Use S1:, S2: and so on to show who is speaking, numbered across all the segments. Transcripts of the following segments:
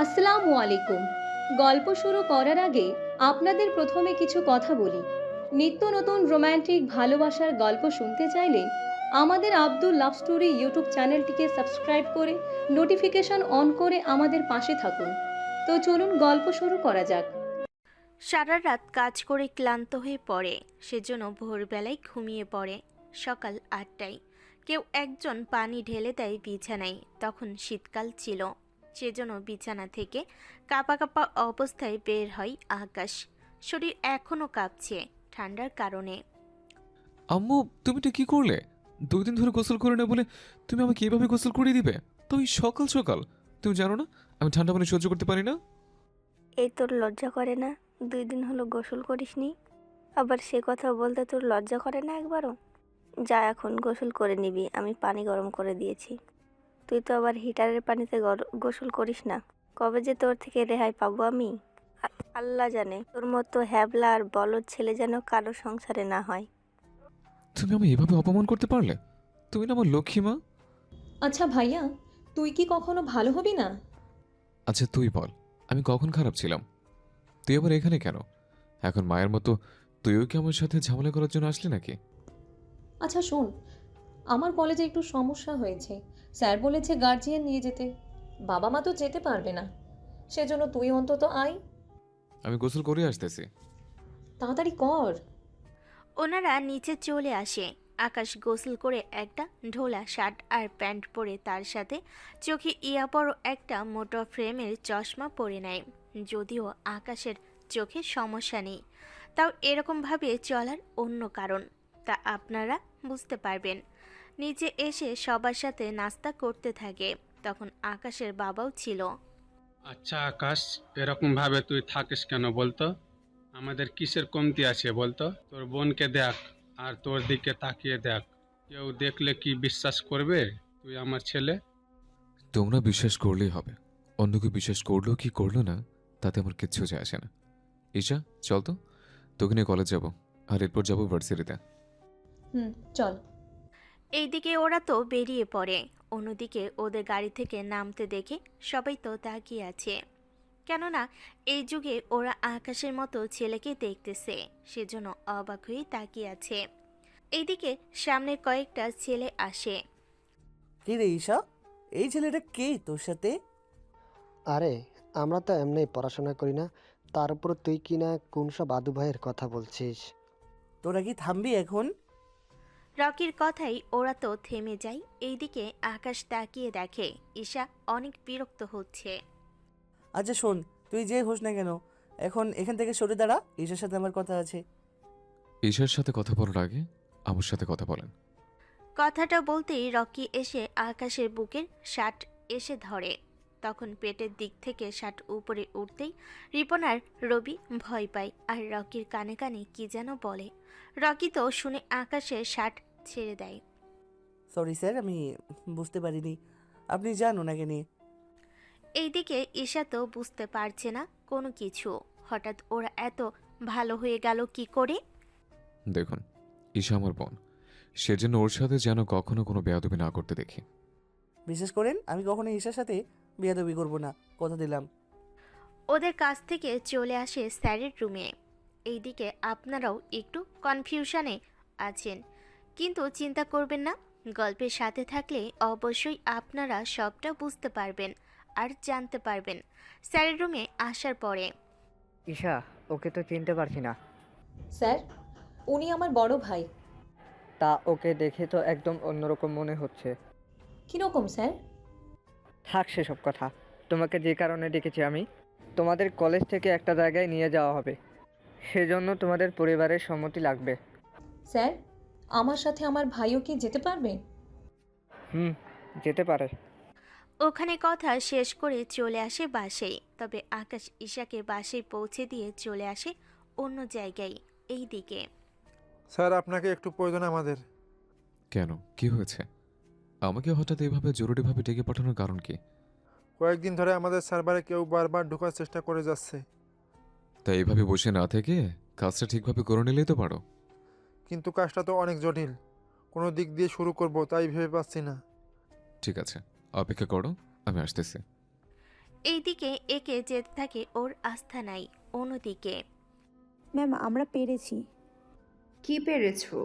S1: আসসালামু আলাইকুম। গল্প শুরু করার আগে আপনাদের প্রথমে কিছু কথা বলি। নিত্য নতুন রোমান্টিক ভালোবাসার গল্প শুনতে চাইলে আমাদের আব্দুল লাভ স্টোরি ইউটিউব চ্যানেলটিকে সাবস্ক্রাইব করে নোটিফিকেশন অন করে আমাদের পাশে থাকুন। তো চলুন গল্প শুরু করা যাক।
S2: সারা রাত কাজ করে ক্লান্ত হয়ে পড়ে, সেজন্য ভোরবেলায় ঘুমিয়ে পড়ে। সকাল ৮টায় কেউ একজন পানি ঢেলে দেয় বিছানায়। তখন শীতকাল ছিল, সেজন্য বিছানা থেকে কাঁপা কাঁপা অবস্থায় বের হয় আকাশ। শরীর এখনও কাঁপছে ঠান্ডার কারণে।
S3: আম্মু, তুমি এটা কি করলে? 2 দিন ধরে গোসল করে না বলে তুমি আমাকে এভাবে গোসল করিয়ে দিবে? তুই সকাল সকাল, তুমি জানো না আমি ঠান্ডা পানি সহ্য করতে পারি না?
S4: এই তোর লজ্জা করে না? 2 দিন হলো গোসল করিসনি, আবার সে কথা বলতে তোর লজ্জা করে না একবারও? যা এখন গোসল করে নিবি, আমি পানি গরম করে দিয়েছি। তুই তো আবার হিটারের পানিতে গোসল করিস না। কবে যে তোর থেকে রেহাই পাবো আমি? আল্লাহ জানে, তোর মতো হ্যাবলা আর বলদ ছেলে যেন কারো সংসারে না হয়।
S3: তুমি আমি এভাবে অপমান করতে পারলে? তুমি না আমার লক্ষ্মী মা।
S1: আচ্ছা ভাইয়া, তুই কি কখনো ভালো হবি না?
S3: আচ্ছা তুই বল, আমি কখন খারাপ ছিলাম? তুই আবার এখানে কেন? এখন মায়ের মতো তুইও কি আমার সাথে ঝামেলা করার জন্য আসলি নাকি?
S1: আচ্ছা শোন, আমার কলেজে একটু সমস্যা হয়েছে। স্যার বলেছে গার্জিয়ান নিয়ে যেতে। বাবা মা তো যেতে পারবে না, সেজন্য তুই অন্তত আয়।
S3: আমি গোসল করে আসতেছি।
S1: তাড়াতাড়ি কর।
S2: ওনারা নিচে চলে আসে। আকাশ গোসল করে একটা ঢোলা শার্ট আর প্যান্ট পরে তার সাথে চোখে ইয়াপরও একটা মোটা ফ্রেমের চশমা পরে নেয়। যদিও আকাশের চোখে সমস্যা নেই, তাও এরকমভাবে চলার অন্য কারণ তা আপনারা বুঝতে পারবেন। নিচে এসে সবার সাথে নাস্তা করতে থাকে। তখন আকাশের বাবাও ছিল।
S5: আচ্ছা আকাশ, এরকম ভাবে তুই থাকিস কেন বলতো? আমাদের কিসের কমতি আছে বলতো? তোর বোনকে দেখ, আর তোর দিকে তাকিয়ে দেখ। কেউ দেখলে কি বিশ্বাস করবে তুই আমার ছেলে?
S3: তোমরা বিশ্বাস করলেই হবে, অন্য কেউ বিশ্বাস করলো কি করলো না তাতে আমার কিচ্ছু যায় আসে না। ঈশা, চল তো, তোকে নিয়ে কলেজ যাবো, আর এরপর যাবো ভার্সিটিতে।
S1: হুম, চল।
S2: এইদিকে ওরা তো বেরিয়ে পড়ে। অন্যদিকে ওদের গাড়ি থেকে নামতে দেখে সবাই তো তাকিয়ে আছে, কেননা এই যুগে ওরা আকাশের মতো ছেলেকে দেখতেছে, সেজন্য অবাক হয়ে তাকিয়ে আছে। এইদিকে সামনের কয়েকটা ছেলে আসে।
S6: কি রে ঈশা, এই ছেলেটা কে তোর সাথে?
S7: আরে, আমরা তো এমনি পড়াশোনা করি না, তার উপর তুই কি না কোন সব আদু ভাইয়ের কথা বলছিস?
S6: তোরা কি থামবি এখন?
S2: রকির কথাই ওরা তো থেমে যায়। এইদিকে আকাশ তাকিয়ে দেখে ঈশা অনেক বিরক্ত হচ্ছে।
S6: আচ্ছা শোন, তুই যে হোস না কেন, এখন এখান থেকে সরে দাঁড়া, ঈশার সাথে আমার কথা আছে।
S3: ঈশার সাথে কথা বলার আগে আমার সাথে কথা বলেন।
S2: কথাটা বলতেই রকি এসে আকাশের বুকের শার্ট এসে ধরে। তখন পেটের দিক থেকে শার্ট উপরে উঠতেই রিপন আর রবি ভয় পায় আর রকির কানে কানে কি যেন বলে। রকি তো শুনে আকাশের শার্ট ছেড়ে দেয়।
S6: সরি স্যার, আমি বুঝতে পারিনি, আপনি যান ওনাকে নিয়ে।
S2: এইদিকে ঈশা তো বুঝতে পারছে না কোনো কিছু। হঠাৎ ওরা এত ভালো হয়ে গেল কি করে?
S3: দেখুন, ঈশা আমার বোন, সেজন্য ওর সাথে যেন কখনো কোনো বেয়াদবি না করতে দেখি।
S6: বিশেষ করেন আমি কখনো ঈশার সাথে বেয়াদবি করব না, কথা দিলাম।
S2: ওদের কাছ থেকে চলে আসে স্যারের রুমে। এইদিকে আপনারাও একটু কনফিউশনে আছেন, কিন্তু চিন্তা করবেন না, গল্পের সাথে থাকলে অবশ্যই আপনারা সবটা বুঝতে পারবেন আর জানতে পারবেন স্যারের রুমে আসার পরে।
S8: ঈশা, ওকে তো চিনতে পারছি না।
S1: স্যার, উনি আমার বড় ভাই।
S8: তা ওকে দেখে তো একদম অন্যরকম মনে হচ্ছে।
S1: কিরকম স্যার?
S8: থাক সেসব কথা। তোমাকে যে কারণে ডেকেছি আমি, তোমাদের কলেজ থেকে একটা জায়গায় নিয়ে যাওয়া হবে, সেজন্য তোমাদের পরিবারের সম্মতি লাগবে।
S1: স্যার, আমার সাথে আমার ভাইও কি যেতে পারবে?
S8: হুম, যেতে পারে।
S2: ওখানে কথা শেষ করে চলে আসে বাসেই। তবে আকাশ ঈশাকে বাসে পৌঁছে দিয়ে চলে আসে অন্য জায়গায়। এই দিকে
S9: স্যার, আপনাকে একটু প্রয়োজন আমাদের।
S3: কেন, কি হয়েছে? আমাকে হঠাৎ এভাবে জরুরিভাবে ডেকে পাঠানোর কারণ কি?
S9: কয়েকদিন ধরে আমাদের সার্ভারে কেউ বারবার ঢোকার চেষ্টা করে যাচ্ছে।
S3: তাই এভাবে বসে না থেকে কাজটা ঠিকভাবে করে নিলেই তো পারো।
S9: কিন্তু কাজটা তো অনেক জটিল, কোনো দিক দিয়ে শুরু করব তাই ভেবে পাচ্ছি না।
S3: ঠিক আছে, অপেক্ষা করো, আমি আসতেছি।
S2: এইদিকে একে যেতে থাকে ওর আস্থা নাই। অন্যদিকে
S10: ম্যাম আমরা পেরেছি।
S11: কি পেরেছো?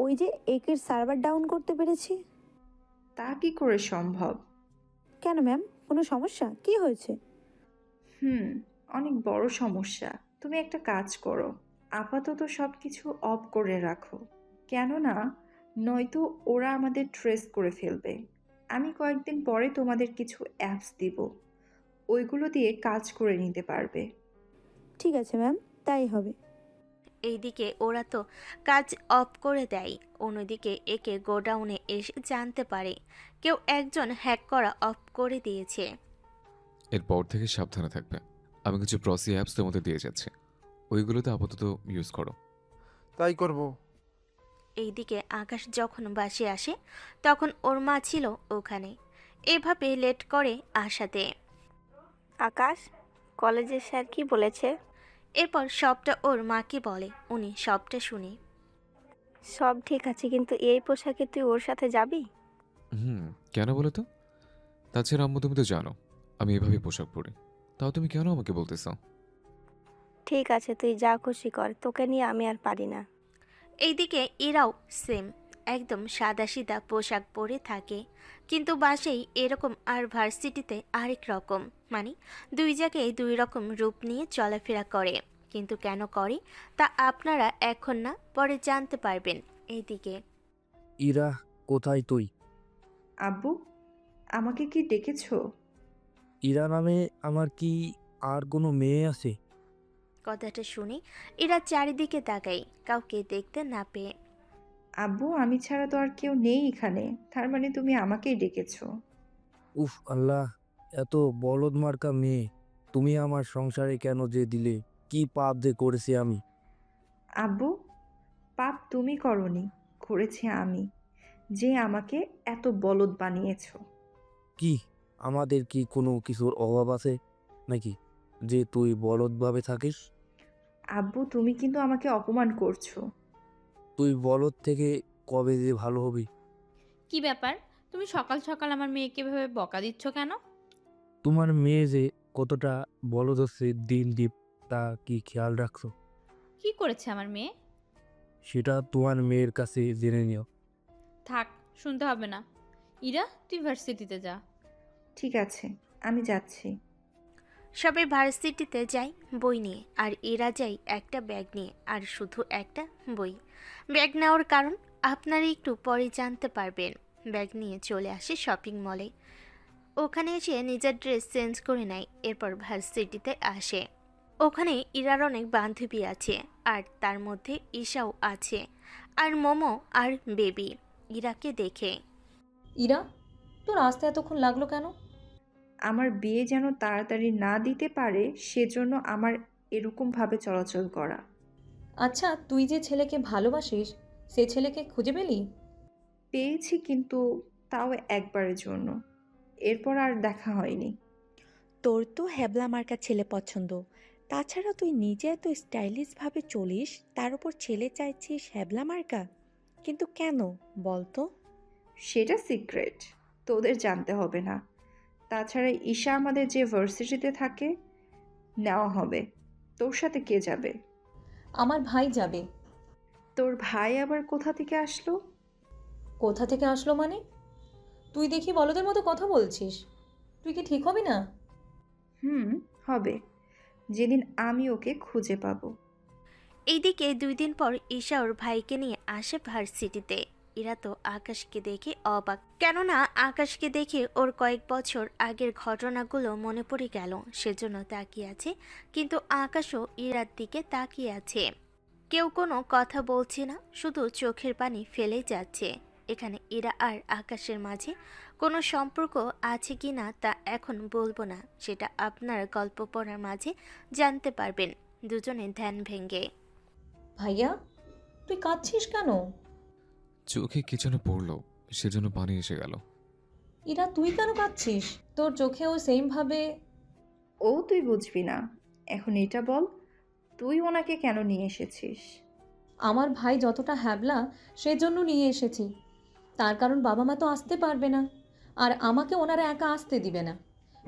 S10: ওই যে একের সার্ভার ডাউন করতে পেরেছি।
S11: তা কি করে সম্ভব?
S10: কেন ম্যাম, কোনো সমস্যা কি হয়েছে?
S11: অনেক বড় সমস্যা। তুমি একটা কাজ করো, আপাতত সব কিছু অফ করে রাখো, কেননা নয়তো ওরা আমাদের ট্রেস করে ফেলবে। আমি কয়েকদিন পরে তোমাদের কিছু অ্যাপস দিব, ওইগুলো দিয়ে কাজ করে নিতে পারবে।
S10: ঠিক আছে ম্যাম, তাই হবে।
S2: এইদিকে ওরা তো কাজ অফ করে দেয়। অন্যদিকে একে গোডাউনে এসে জানতে পারে কেউ একজন হ্যাক করা অফ করে দিয়েছে।
S3: এরপর থেকে সাবধানে থাকবে। আমি কিছু প্রসি অ্যাপস তোমাদের দিয়ে যাচ্ছি, ওইগুলোতে আপাতত ইউজ করো।
S9: তাই করব।
S2: এইদিকে আকাশ যখন বাসে আসে তখন ওর মা ছিল ওখানে। এভাবে লেট করে আসাতে
S4: আকাশ, কলেজের স্যার কি বলেছে?
S2: এরপর সবটা ওর মাকে বলে। উনি সবটা শুনে
S4: সব ঠিক আছে, কিন্তু এই পোশাকে তুই ওর সাথে যাবি?
S3: কেন বলো তো? তাছাড়া আম্মু তুমি তো জানো আমি এভাবে পোশাক পরি, তাও তুমি কেন আমাকে বলতেছো?
S4: ঠিক আছে, তুই যা খুশি কর, তোকে নিয়ে আমি আর পারি না।
S2: এইদিকে এরাও সেম একদম সাদাসিধা পোশাক পরে থাকে, কিন্তু বাসেই এরকম আর ভার্সিটিতে আরেক রকম। মানে দুই জায়গায় দুই রকম রূপ নিয়ে চলাফেরা করে, কিন্তু কেন করে তা আপনারা এখন না পরে জানতে পারবেন। এইদিকে
S12: ইরা, কোথায় তুই?
S11: আব্বু, আমাকে কি ডেকেছো?
S12: ইরা নামে আমার কি আর কোনো মেয়ে আছে?
S2: কথাটা শুনে এরা চারিদিকে তাকায়, কাউকে দেখতে না পেয়ে।
S11: আব্বু, আমি ছাড়া তো আর কেউ নেই এখানে, তার মানে তুমি আমাকেই ডেকেছো?
S12: উফ আল্লাহ, এত বলদ মার্কা মেয়ে তুমি আমার সংসারে কেন যে দিলে? কি পাপ যে করেছি আমি?
S11: আব্বু, পাপ তুমি করনি, করেছি আমি, যে আমাকে এত বলদ বানিয়েছো।
S12: কি আমাদের কি কোনো কিছুর অভাব আছে নাকি যে তুই বলদভাবে থাকিস?
S11: আব্বু, তুমি কিন্তু আমাকে অপমান করছো।
S12: তুই বলদ থেকে কবে যে ভালো হবি?
S13: কি ব্যাপার, তুমি সকাল সকাল আমার মেয়েকে ভেবে বকা দিচ্ছ কেন?
S12: তোমার মেয়ে যে কতটা বলদ হচ্ছে দিন দিন, তা কি খেয়াল রাখছো?
S13: কি করেছে আমার মেয়ে?
S12: সেটা তোমার মেয়ের কাছে জেনে নিও।
S13: থাক, শুনতে হবে না। ইরা, তুই ভার্সিটিতে যা।
S11: ঠিক আছে, আমি যাচ্ছি।
S2: সবাই ভার্সিটিতে যায় বই নিয়ে, আর এরা যায় একটা ব্যাগ নিয়ে, আর শুধু একটা বই। ব্যাগ নেওয়ার কারণ আপনারা একটু পরে জানতে পারবেন। ব্যাগ নিয়ে চলে আসে শপিং মলে। ওখানে এসে নিজের ড্রেস চেঞ্জ করে নেয়, এরপর ভার্সিটিতে আসে। ওখানে ইরার অনেক বান্ধবী আছে, আর তার মধ্যে ঈশাও আছে, আর মোমো আর বেবি। ইরাকে দেখে
S1: ইরা, তোর আসতে এতক্ষণ লাগলো কেন?
S11: আমার বিয়ে যেন তাড়াতাড়ি না দিতে পারে সেজন্য আমার এরকমভাবে চলাচল করা।
S1: আচ্ছা, তুই যে ছেলেকে ভালোবাসিস সে ছেলেকে খুঁজে পেলি?
S11: পেয়েছি, কিন্তু তাও একবারের জন্য, এরপর আর দেখা হয়নি।
S10: তোর তো হ্যাবলা মার্কা ছেলে পছন্দ। তাছাড়া তুই নিজে এত স্টাইলিশভাবে চলিস, তার উপর ছেলে চাইছিস হ্যাবলা মার্কা। কিন্তু কেন বলতো?
S11: সেটা সিক্রেট, তোদের জানতে হবে না। তাছাড়া ঈশা আমাদের যে ভার্সিটিতে থাকে, নেওয়া হবে। তোর সাথে কে যাবে?
S1: আমার ভাই যাবে।
S11: তোর ভাই আবার কোথা থেকে আসলো?
S1: কোথা থেকে আসলো মানে? তুই দেখি বলদের মতো কথা বলছিস। তুই কি ঠিক হবি না?
S11: হবে, যেদিন আমি ওকে খুঁজে পাবো।
S2: এইদিকে 2 দিন পর ঈশা ওর ভাইকে নিয়ে আসে ভার্সিটিতে। এরা তো আকাশকে দেখে অবাক, কেননা আকাশকে দেখে ওর কয়েক বছর আগের ঘটনাগুলো মনে পড়ে গেল। সেজন্য তাকিয়ে আছে, কিন্তু আকাশও ইরার দিকে তাকিয়ে আছে। কেউ কোনো কথা বলছে না, শুধু চোখের পানি ফেলেই যাচ্ছে। এখানে ইরা আর আকাশের মাঝে কোনো সম্পর্ক আছে কি না তা এখন বলবো না, সেটা আপনার গল্প পড়ার মাঝে জানতে পারবেন দুজনে ধ্যান ভেঙে।
S1: ভাইয়া, তুই কাঁদছিস কেন?
S3: চোখে কি যেন পড়লো, সেজন্য পানি এসে গেল।
S1: ইরা, তুই কেন কাঁদছিস? তোর চোখেও সেম ভাবে।
S11: ও তুই বুঝবি না, এখন এটা বল, তুই ওনাকে কেন নিয়ে এসেছিস?
S1: আমার ভাই যতটা হ্যাবলা সেজন্য নিয়ে এসেছি। তার কারণ বাবা মা তো আসতে পারবে না, আর আমাকে ওনারা একা আসতে দিবে না।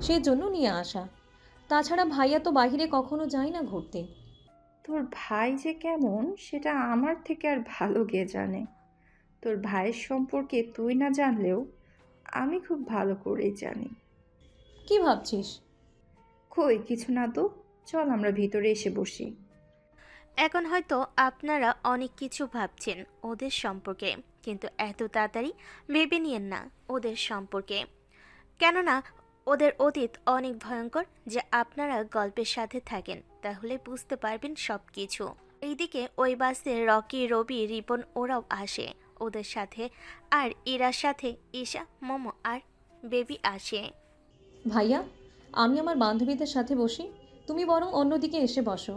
S1: সেই জন্য নিয়ে আসা। তাছাড়া ভাইয়া তো বাইরে কখনো যায় না ঘুরতে।
S11: তোর ভাই যে কেমন সেটা আমার থেকে আর ভালো কে জানে। তোর ভাইয়ের সম্পর্কে তুই না জানলেও আমি খুব ভালো করেই জানি।
S1: কি ভাবছিস?
S11: কই কিছু না তো, চল আমরা ভিতরে এসে বসি।
S2: এখন হয়তো আপনারা অনেক কিছু ভাবছেন ওদের সম্পর্কে, কিন্তু এত তাড়াতাড়ি ভেবে নিয়েন না ওদের সম্পর্কে। কেননা ওদের অতীত অনেক ভয়ঙ্কর, যে আপনারা গল্পের সাথে থাকেন তাহলে বুঝতে পারবেন সব কিছু। এইদিকে ওই বাসে রকি, রবি, রিপন ওরাও আসে ওদের সাথে, আর ইরার সাথে ঈশা, মোমো আর বেবি আসে।
S1: ভাইয়া, আমি আমার বান্ধবীদের সাথে বসি, তুমি বরং অন্যদিকে এসে বসো।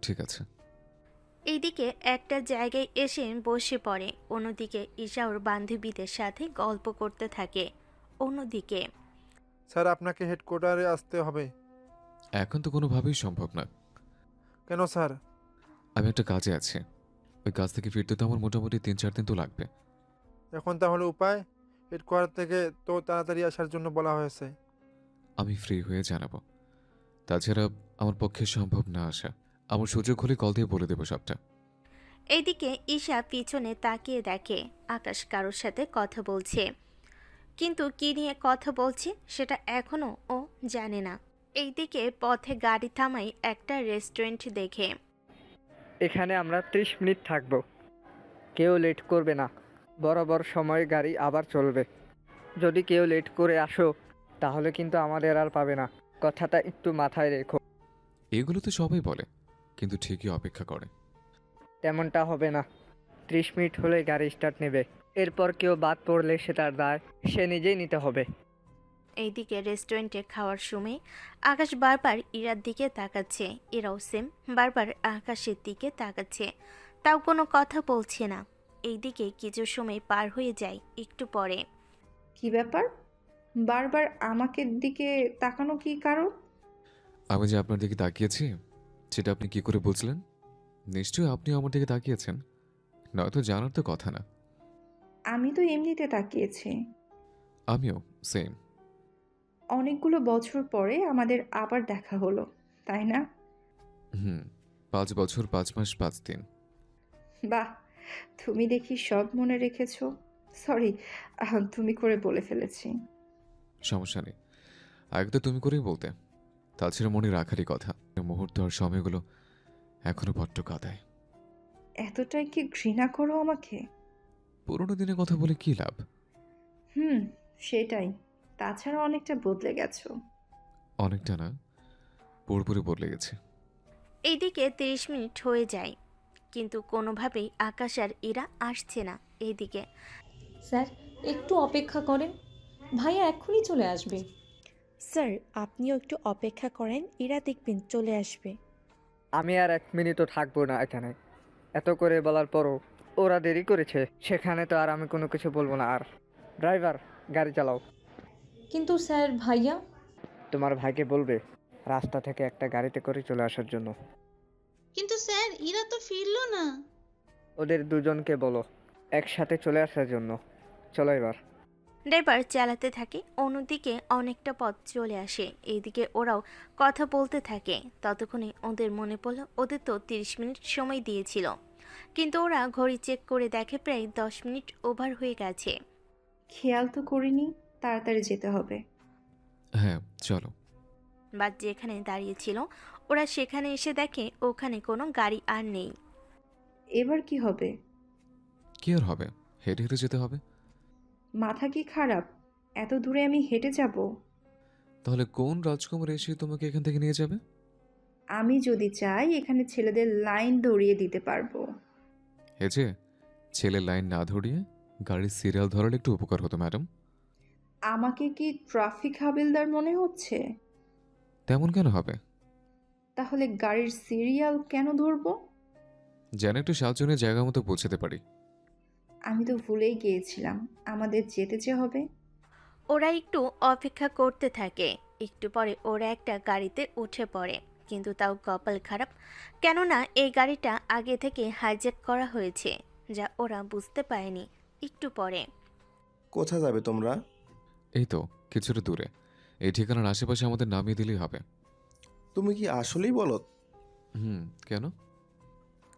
S3: ঠিক আছে।
S2: এইদিকে একটা জায়গায় এসে বসে পড়ে। অন্যদিকে ঈশা ওর বান্ধবীদের সাথে গল্প করতে থাকে। অন্যদিকে
S9: স্যার আপনাকে হেডকোয়ার্টারে আসতে হবে।
S3: এখন তো কোনোভাবেই সম্ভব না।
S9: কেন স্যার?
S3: আমি একটা কাজে আছি, ওই কাজ থেকে ফিরতে তো আমার মোটামুটি 3-4 দিন তো লাগবে।
S9: এখন তাহলে উপায়? হেডকোয়ার্টার থেকে তো তাড়াতাড়ি আসার জন্য বলা হয়েছে।
S3: আমি ফ্রি হয়ে জানাবো। তাছাড়া আমার পক্ষে সম্ভব না আসা। আমার সুযোগ হলে কল দিয়ে বলে দেবো সবটা।
S2: এইদিকে ঈশা পিছনে তাকিয়ে দেখে আকাশ কারোর সাথে কথা বলছে, কিন্তু কি নিয়ে কথা বলছে সেটা এখনো ও জানে না। এইদিকে পথে গাড়ি থামাই একটা রেস্টুরেন্ট দেখে।
S8: এখানে আমরা 30 মিনিট থাকবো, কেউ লেট করবে না। বরাবর সময় গাড়ি আবার চলবে। যদি কেউ লেট করে আসো তাহলে কিন্তু আমাদের আর পাবে না, কথাটা একটু মাথায় রেখো।
S3: এগুলো তো সবাই বলে, কিন্তু ঠিকই অপেক্ষা করে।
S8: তেমনটা হবে না। 30 মিনিট হলে গাড়ি স্টার্ট নেবে, এরপর কেউ বাদ পড়লে সেটার দায় সে নিজেই নিতে হবে।
S2: এইদিকে রেস্টুরেন্টে খাওয়ার সময় আকাশ বারবার ইরার দিকে তাকাচ্ছে, এরাও সেম বারবার আকাশের দিকে তাকাচ্ছে, তাও কোনো কথা বলছে না। এইদিকে কিছু সময় পার হয়ে যায়। একটু পরে
S11: কি ব্যাপার, বারবার আমাকে দিকে তাকানো কি কারণ?
S3: আমি যে আপনার দিকে তাকিয়েছি সেটা আপনি কি করে বুঝলেন? নিশ্চয়ই আপনি আমার দিকে তাকিয়েছেন, নয়তো জানার তো কথা না।
S11: আমি তো এমনিতে তাকিয়েছি।
S3: আমিও সেম।
S11: অনেকগুলো বছর পরে আমাদের আবার দেখা হলো, তাই না?
S3: 5 বছর 5 মাস 5 দিন।
S11: বাহ, তুমি দেখি সব মনে রেখেছো। সরি, তুমি করে বলে ফেলেছি।
S3: সমস্যা নেই, আগে তো তুমি করেই বলতে। তাছাড়া মনে রাখারই কথা। মুহূর্ত আর সময়গুলো এখনো বড্ড কাঁদায়।
S11: এতটাই কি ঘৃণা করো আমাকে?
S3: পুরোনো দিনের কথা বলে কি লাভ?
S11: সেটাই। তাছাড়া অনেকটা বদলে গেছো।
S3: অনেকটা না, পুরোপুরি বদলে গেছে।
S2: এইদিকে 30 মিনিট হয়ে যায়, কিন্তু কোনোভাবেই আকাশ আর ইরা আসছে না। এইদিকে
S1: স্যার, একটু অপেক্ষা করেন, ভাইয়া এক্ষুনি চলে আসবে।
S10: স্যার, আপনিও একটু অপেক্ষা করেন, এরা দেখবেন চলে আসবে।
S8: আমি আর 1 মিনিটও থাকবো না এখানে। এত করে বলার পরও ওরা দেরি করেছে, সেখানে তো আর আমি কোনো কিছু বলবো না। আর ড্রাইভার, গাড়ি চালাও।
S1: কিন্তু স্যার, ভাইয়া।
S8: তোমার ভাইকে বলবে রাস্তা থেকে একটা গাড়িতে করে চলে আসার জন্য।
S13: কিন্তু স্যার, ইরা তো ফিরলো না।
S8: ওদের দুজনকে বলো একসাথে চলে আসার জন্য। চলো এবার।
S2: ড্রাইভার চালাতে থাকে। অন্যদিকে অনেকটা পথ চলে আসে। এইদিকে ওরাও কথা বলতে থাকে। ততক্ষণে ওদের মনে পড়ল ওদের তো 30 মিনিট সময় দিয়েছিল, কিন্তু ওরা ঘড়ি চেক করে দেখে প্রায় 10 মিনিট ওভার হয়ে গেছে।
S11: খেয়াল তো করিনি, তাড়াতাড়ি যেতে হবে।
S3: হ্যাঁ চলো।
S2: বাস যেখানে দাঁড়িয়েছিল ওরা সেখানে এসে দেখে ওখানে কোনো গাড়ি আর নেই।
S11: এবার কি হবে?
S3: কি আর হবে, হেঁটে হেঁটে যেতে হবে।
S11: মাথা কি খারাপ? এত দূরে আমি হেঁটে যাব?
S3: তাহলে কোন রাজকুমার এসে তোমাকে এখান থেকে নিয়ে যাবে?
S11: আমি যদি চাই এখানে ছেলেদের লাইন ধরিয়ে দিতে পারবো।
S3: হেজে, ছেলের লাইন না ধরিয়ে গাড়ির সিরিয়াল ধরার একটু উপকার হতো ম্যাডাম।
S11: আমাকে কি ট্রাফিক হাবিলদার মনে হচ্ছে?
S3: তেমন কেন হবে?
S11: তাহলে গাড়ির সিরিয়াল কেন ধরবো?
S3: যেন একটু সাহায্য নিয়ে জায়গা মতো পৌঁছাতে পারি।
S11: আমি তো ভুলেই গিয়েছিলাম আমাদের যেতে যে হবে।
S2: ওরা একটু অপেক্ষা করতে থাকে। একটু পরে ওরা একটা গাড়িতে উঠে পড়ে, কিন্তু তাও কপাল খারাপ, কেননা এই গাড়িটা আগে থেকে হাইজ্যাক করা হয়েছে, যা ওরা বুঝতে পারেনি। একটু পরে
S14: কোথায় যাবে তোমরা?
S3: এই তো কিছুটা দূরে, এই ঠিকানার আশেপাশে আমাদের নামিয়ে দিলেই হবে।
S14: তুমি কি আসলেই বলদ?
S3: কেন?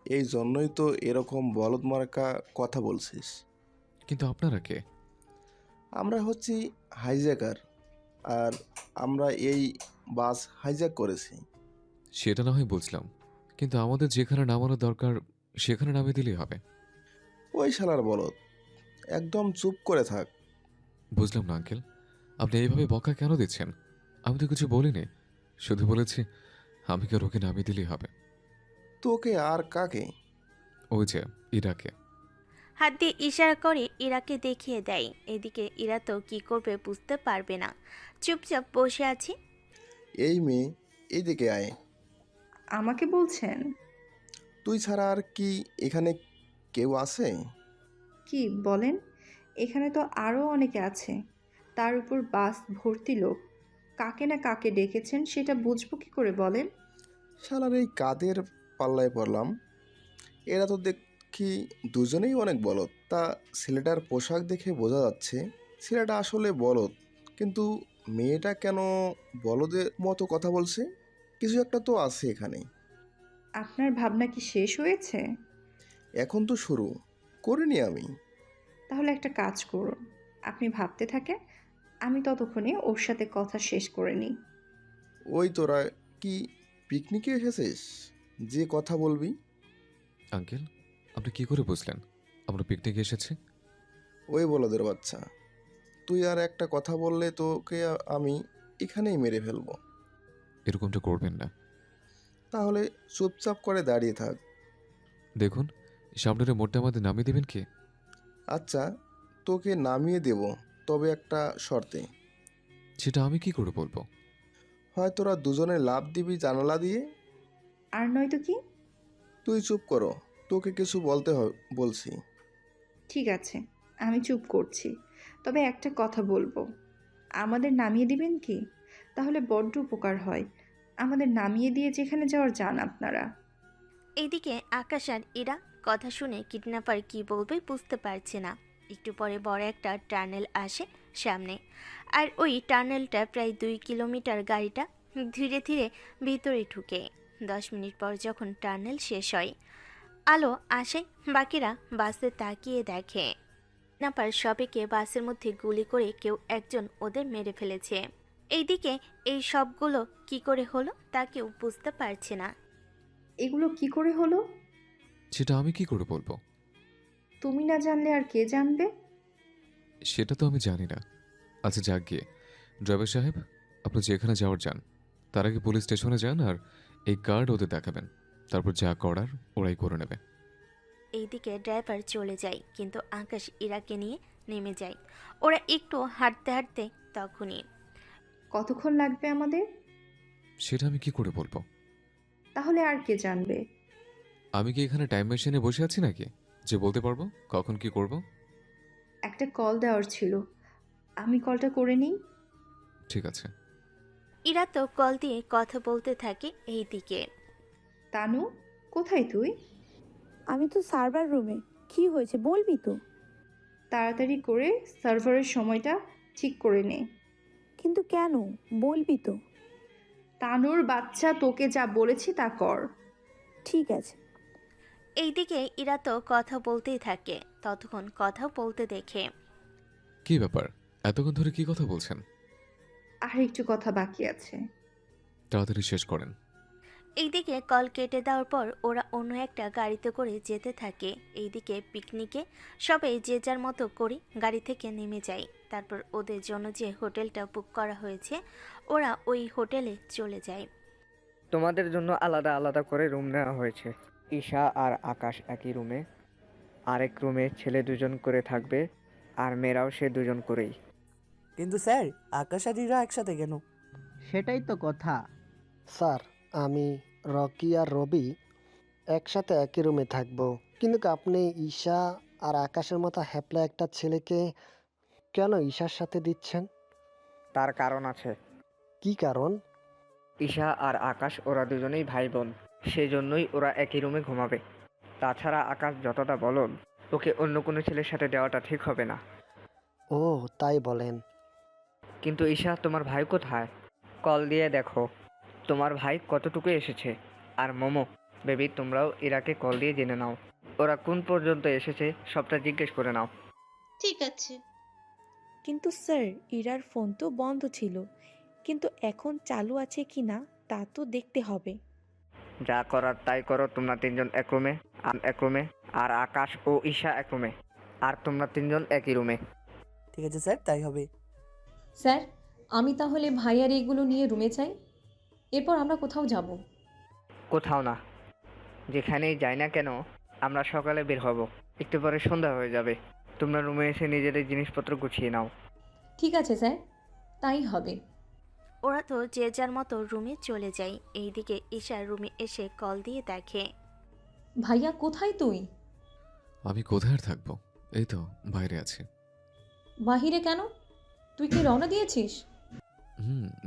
S14: এই জন্যই তো এরকম বলদ মার্কা কথা বলছিস।
S3: কিন্তু আপনারা কে?
S14: আমরা হচ্ছি হাইজ্যাকার, আর আমরা এই বাস হাইজ্যাক করেছি।
S3: সেটা না হয় বুঝলাম, কিন্তু আমাদের যেখানে নামানো দরকার সেখানে নামিয়ে দিলেই হবে।
S14: ওই শালার বলদ, একদম চুপ করে থাক।
S3: বুঝলাম না আঙ্কেল, আপনি এইভাবে বকা কেন দিচ্ছেন? আমি তো কিছু বলিনি, শুধু বলেছি আমি কে রোকে নামিয়ে দিলেই হবে।
S14: তোকে আর কাকে?
S3: ওই যে ইরাকে।
S2: হাত দিয়ে ইশারা করে ইরাকে দেখিয়ে দেয়। এদিকে ইরা তো কী করবে বুঝতে পারবে না, চুপচাপ বসে আছে।
S14: এই মেয়ে, এইদিকে আয়।
S11: আমাকে বলছেন?
S14: তুই ছাড়া আর কি এখানে কেউ আছে?
S11: কি বলেন? এখানে তো আরও অনেকে আছে, তার উপর বাস ভর্তি লোক। কাকে না কাকে ডেকেছেন সেটা বুঝবো কি করে বলেন?
S14: শালার এই কাদের পাল্লায় পড়লাম? এরা তো দেখি দুজনেই অনেক বলদ। তা ছেলেটার পোশাক দেখে বোঝা যাচ্ছে ছেলেটা আসলে বলদ, কিন্তু মেয়েটা কেন বলদের মতো কথা বলছে? কিছু একটা তো আছে এখানে।
S11: আপনার ভাবনা কি শেষ হয়েছে?
S14: এখন তো শুরু করিনি আমি।
S11: তাহলে একটা কাজ করুন, আপনি ভাবতে থাকেন, আমি ততক্ষণে ওর সাথে কথা শেষ করে নিই।
S14: ওই তোরা কি পিকনিকে এসেছিস যে কথা বলবি?
S3: আঙ্কেল, আপনি কি করে বুঝলেন আমরা পিকনিকে এসেছি?
S14: ওই বলদের বাচ্চা, তুই আর একটা কথা বললে তোকে আমি এখানেই মেরে ফেলবো।
S3: এরকমটা করবেন না।
S14: তাহলে চুপচাপ করে দাঁড়িয়ে থাক।
S3: দেখুন, সামনের মোড়টা আমাদের নামিয়ে দেবেন কি?
S14: আচ্ছা, তোকে নামিয়ে দেব, তবে একটা শর্তে।
S3: সেটা আমি কি করে বলবো?
S14: হয় তোরা দুজনে লাফ দিবি জানালা দিয়ে।
S11: আর নয়তো কি?
S14: তুই চুপ করো, তোকে কিছু বলতে বলছি।
S11: ঠিক আছে, আমি চুপ করছি, তবে একটা কথা বলবো। আমাদের নামিয়ে দিবেন কি? তাহলে বড্ড উপকার হয়। আমাদের নামিয়ে দিয়ে যেখানে যাওয়ার যান আপনারা।
S2: এইদিকে আকাশ আর ইরা কথা শুনে কিডন্যাপার কি বলবে বুঝতে পারছে না। একটু পরে বড় একটা টানেল আসে সামনে, আর ওই টানেলটা প্রায় 2 কিলোমিটার। গাড়িটা ধীরে ধীরে ভিতরে ঢুকে 10 মিনিট পর যখন টানেল শেষ হয়, আলো আসে। বাকিরা বাসে তাকিয়ে দেখে কিডন্যাপার সবাইকে বাসের মধ্যে গুলি করে কেউ একজন ওদের মেরে ফেলেছে। এইদিকে এই সবগুলো কি করে হলো তা কেউ বুঝতে পারছে না।
S11: এগুলো কি করে হলো?
S3: সেটা আমি কি করে বলবো?
S11: তুমি না জানলে আর কে জানবে?
S3: সেটা তো আমি জানি না। আচ্ছা যাক গিয়ে, ড্রাইভার সাহেব, আপনি যেখানে যাওয়ার যান, তার আগে পুলিশ স্টেশনে যান আর এই কার্ড ওদের দেখাবেন। তারপর যা করার ওরাই করে নেবে।
S2: এইদিকে ড্রাইভার চলে যায়, কিন্তু আকাশ ইরাকে নিয়ে নেমে যায়। ওরা একটু হাঁটতে হাঁটতে তখনই।
S11: কতক্ষণ লাগবে আমাদের?
S3: সেটা আমি কি করে বলবো?
S11: তাহলে আর কে জানবে?
S3: আমি কি এখানে টাইম মেশিনে বসে আছি নাকি যে বলতে পারবো কখন কি করব?
S11: একটা কল দেওয়ার ছিল, আমি কলটা করে নিই।
S3: ঠিক আছে।
S2: ইরা তো কল দিয়ে কথা বলতে থাকে। এইদিকে
S11: তানু, কোথায় তুই?
S10: আমি তো সার্ভার রুমে। কি হয়েছে বলবি তো?
S11: তাড়াতাড়ি করে সার্ভারের সময়টা ঠিক করে নে।
S10: কিন্তু কেন বলবি তো?
S11: তানুর বাচ্চা, তোকে যা বলেছি তা কর।
S10: ঠিক আছে।
S2: এইদিকে ইরা তো কথা বলতেই থাকে, ততক্ষণ কথা বলতে দেখে।
S3: কি ব্যাপার, এতক্ষণ ধরে কি কথা বলছেন?
S11: আর একটু কথা বাকি আছে।
S3: তাড়াতাড়ি শেষ করেন।
S2: এইদিকে কল কেটে দেওয়ার পর ওরা অন্য একটা গাড়িতে করে যেতে থাকে। এইদিকে পিকনিকে সবাই যে যার মতো করে গাড়ি থেকে নেমে যায়। তারপর ওদের জন্য যে হোটেলটা বুক করা হয়েছে ওরা ওই হোটেলে চলে যায়।
S8: তোমাদের জন্য আলাদা আলাদা করে রুম নেওয়া হয়েছে। ঈশা আর আকাশ একই রুমে, আরেক রুমে ছেলে 2জন করে থাকবে, আর মেয়েরাও সে 2জন করেই।
S6: কিন্তু স্যার, আকাশ আর ইরা একসাথে কেন?
S15: সেটাই তো কথা।
S7: স্যার, আমি রকি আর রবি একসাথে একই রুমে থাকবো, কিন্তু আপনি ঈশা আর আকাশের মতো হ্যাপলা একটা ছেলেকে কেন ঈশার সাথে দিচ্ছেন?
S8: তার কারণ আছে।
S7: কি কারণ?
S8: ঈশা আর আকাশ ওরা দুজনেই ভাই বোন, সেজন্যই ওরা একই রুমে ঘুমাবে। তাছাড়া আকাশ যতটা বলদ, ওকে অন্য কোনো ছেলের সাথে দেওয়াটা ঠিক হবে না।
S7: ও তাই বলেন।
S8: কিন্তু ঈশা, তোমার ভাই কোথায়? কল দিয়ে দেখো তোমার ভাই কতটুকু এসেছে। আর মোমো, বেবি, তোমরাও ইরাকে কল দিয়ে জেনে নাও ওরা কোন পর্যন্ত এসেছে, সবটা জিজ্ঞেস করে নাও।
S13: ঠিক আছে।
S10: কিন্তু স্যার, ইরার ফোন তো বন্ধ ছিল, কিন্তু এখন চালু আছে কি না তা তো দেখতে হবে।
S8: যা করার তাই করো। তোমরা তিনজন এক রুমে, এক রুমে, আর আকাশ ও ঈশা এক রুমে, আর তোমরা তিনজন একই রুমে।
S6: ঠিক আছে স্যার, তাই হবে।
S1: স্যার, আমি তাহলে ভাইয়ার এইগুলো নিয়ে রুমে যাই, এরপর আমরা কোথাও যাব।
S8: কোথাও না, যেখানেই যাই না কেন আমরা সকালে বের হব, একটু পরে সন্ধ্যা হয়ে যাবে। তোমরা রুমে এসে নিজেদের জিনিসপত্র গুছিয়ে নাও।
S1: ঠিক আছে স্যার, তাই হবে।
S2: ওরা তো যে যার মতো রুমে চলে যায়। এইদিকে ঈশা রুমে এসে কল দিয়ে দেখে।
S1: ভাইয়া কোথায় তুই?
S3: আমি কোথায় আর থাকবো, এই তো বাইরে আছি।
S1: বাহিরে কেন? তুই কি রওনা দিয়েছিস?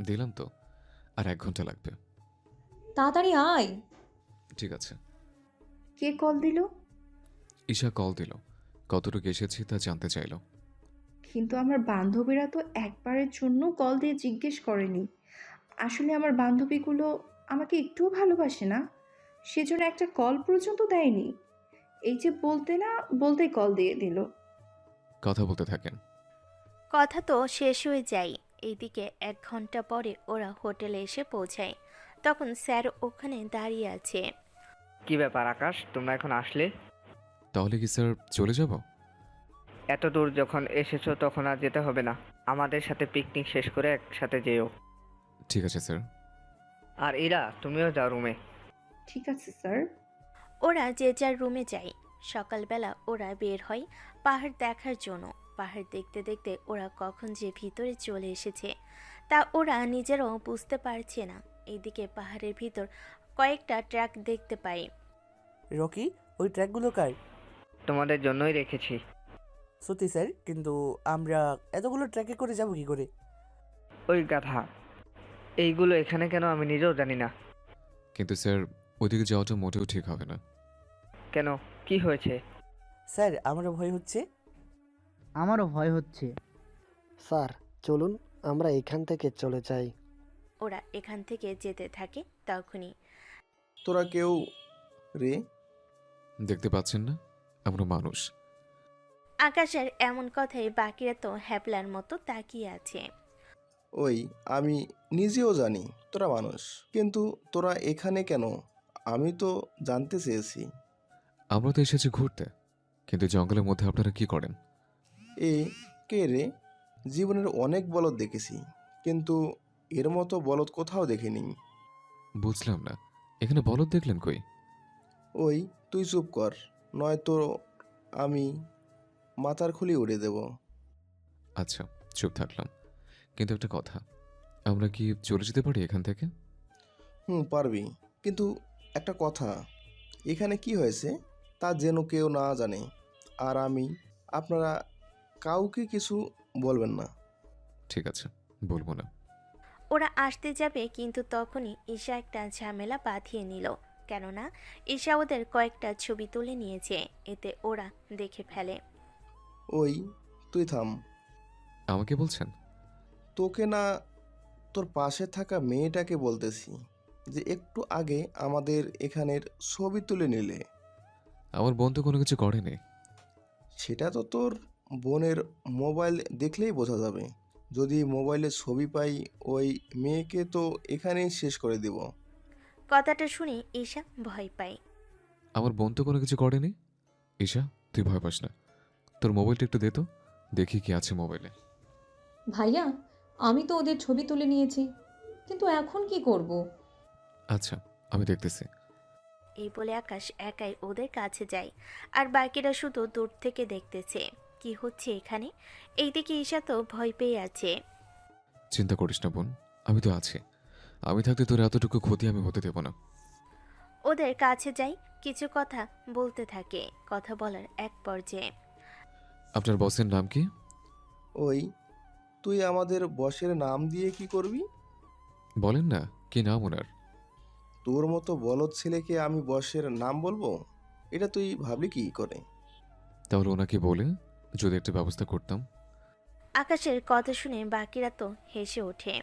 S3: দিলাম তো, আর 1 ঘন্টা লাগবে।
S1: তাড়াতাড়ি আয়।
S3: ঠিক আছে।
S11: কে কল দিল?
S3: ঈশা কল দিল, কতটুকু এসেছি তা জানতে চাইলো।
S11: কিন্তু আমার বান্ধবীরা তো একবারের জন্য কল দিয়ে জিজ্ঞেস করেনি। আসলে আমার বান্ধবীগুলো আমাকে একটুও ভালোবাসে না, সেজন্য একটা কল পর্যন্ত দেয়নি। এই যে বলতে না বলতেই কল দিয়ে দিল।
S3: কথা বলতে থাকেন।
S2: কথা তো শেষ হয়ে যায়। এইদিকে 1 ঘন্টা পরে ওরা হোটেলে এসে পৌঁছায়। তখন স্যার ওখানে দাঁড়িয়ে আছে।
S8: কি ব্যাপার আকাশ, তোমরা এখন আসলে?
S3: তাহলে কি স্যার চলে যাব?
S8: এত দূর যখন এসেছো তখন আর যেতে হবে না, আমাদের সাথে পিকনিক শেষ করে একসাথে যেও।
S3: ঠিক আছে স্যার।
S8: আর ইরা, তুমিও যাও রুমে।
S11: ঠিক আছে স্যার।
S2: ওরা যে যার রুমে যায়। সকালবেলা ওরা বের হয় পাহাড় দেখার জন্য। পাহাড় দেখতে দেখতে ওরা কখন যে ভিতরে চলে এসেছে তা ওরা নিজেরাও বুঝতে পারছে না। এইদিকে পাহাড়ের ভিতর কয়েকটা ট্র্যাক দেখতে পায়।
S6: রকি, ওই ট্র্যাকগুলো কার?
S8: তোমাদের জন্যই রেখেছি।
S6: সত্যি স্যার, কিন্তু আমরা এতগুলো ট্র্যাকে করে যাব কি করে?
S8: ওই গাধা, এইগুলো এখানে কেন আমি নিজেও জানি না।
S3: কিন্তু স্যার, ওইদিকে যাওয়াটা মোটেও ঠিক হবে না।
S8: কেন, কি হয়েছে?
S6: স্যার, আমারও ভয় হচ্ছে।
S15: আমারও ভয় হচ্ছে।
S7: স্যার, চলুন আমরা এখান থেকে চলে যাই।
S2: ওরা এখান থেকে যেতে থাকে। তখনই
S14: তোরা কেউ রে?
S3: দেখতে পাচ্ছেন না আমরা মানুষ?
S2: আকাশের এমন কথায় বাকিরা তো হ্যাপলার মতো তাকিয়ে আছে।
S14: ওই, আমি নিজেও জানি তোরা মানুষ, কিন্তু তোরা এখানে কেন আমি তো জানতে চেয়েছি।
S3: আমরা তো এসেছি ঘুরতে, কিন্তু জঙ্গলের মধ্যে আপনারা কি করেন?
S14: এ কে রে? জীবনের অনেক বলদ দেখেছি, কিন্তু এর মতো বলদ কোথাও দেখিনি।
S3: বুঝলাম না, এখানে বলদ দেখলেন কই?
S14: ওই, তুই চুপ কর, নয়তো আমি মাথার খুলি উড়ে দেব।
S3: আচ্ছা, চুপ থাকলাম। কিন্তু একটা কথা, আমরা কি চলে যেতে পারি এখান থেকে?
S14: পারবি, কিন্তু একটা কথা, এখানে কি হয়েছে তা যেন কেউ না জানে। আর আপনারা কাউকে কিছু বলবেন না।
S3: ঠিক আছে, বলবো না।
S2: ওরা আসতে যাবে, কিন্তু তখনই ঈশা একটা ঝামেলা বাঁধিয়ে নিল। কেননা ঈশা ওদের কয়েকটা ছবি তুলে নিয়েছে, এতে ওরা দেখে ফেলে।
S14: ওই, তুই থাম।
S3: আমাকে বলছেন?
S14: তোকে না, তোর পাশে থাকা মেয়েটাকে বলতেছি, যে একটু আগে আমাদের এখানের ছবি তুলে নিলে।
S3: আমার বোন তো কোনো কিছু করেনি।
S14: সেটা তো তোর বোনের মোবাইল দেখলেই বোঝা যাবে। যদি মোবাইলে ছবি পাই, ওই মেয়েকে তো এখানেই শেষ করে দেব।
S2: কথাটা শুনে ঈশা ভয় পায়।
S3: আমার বোন তো কোনো কিছু করেনি। ঈশা, তুই ভয় পাস না, তোর মোবাইলটা একটু দে তো, দেখি কি আছে মোবাইলে।
S1: ভাইয়া, আমি তো ওদের ছবি তুলে নিয়েছি, কিন্তু এখন কি করব?
S3: আচ্ছা, আমি দেখতেছি।
S2: এই বলে আকাশ একাই ওদের কাছে যায়, আর বাকিরা শুধু দূর থেকে দেখতেছে কি হচ্ছে এখানে। এইদিকে ঈশা তো ভয় পেয়ে আছে।
S3: চিন্তা করিস না বোন, আমি তো আছি। আমি থাকতে তোর এতটুকু ক্ষতি আমি হতে দেব না।
S2: ওদের কাছে যাই, কিছু কথা বলতে থাকে। কথা বলার এক পর্যায়ে,
S3: আপনার বসের নাম কি?
S14: ওই, তুই আমাদের বসের নাম দিয়ে কি করবি?
S3: বলেন না, কি নাম ওনার?
S14: তোর মতো বলদ ছেলেকে আমি বসের নাম বলবো? এটা তুই ভাবলি কি করে?
S3: তাহলে ওনাকে বলে যদি একটা ব্যবস্থা করতাম।
S2: আকাশের কথা শুনে বাকিরা তো হেসে ওঠে।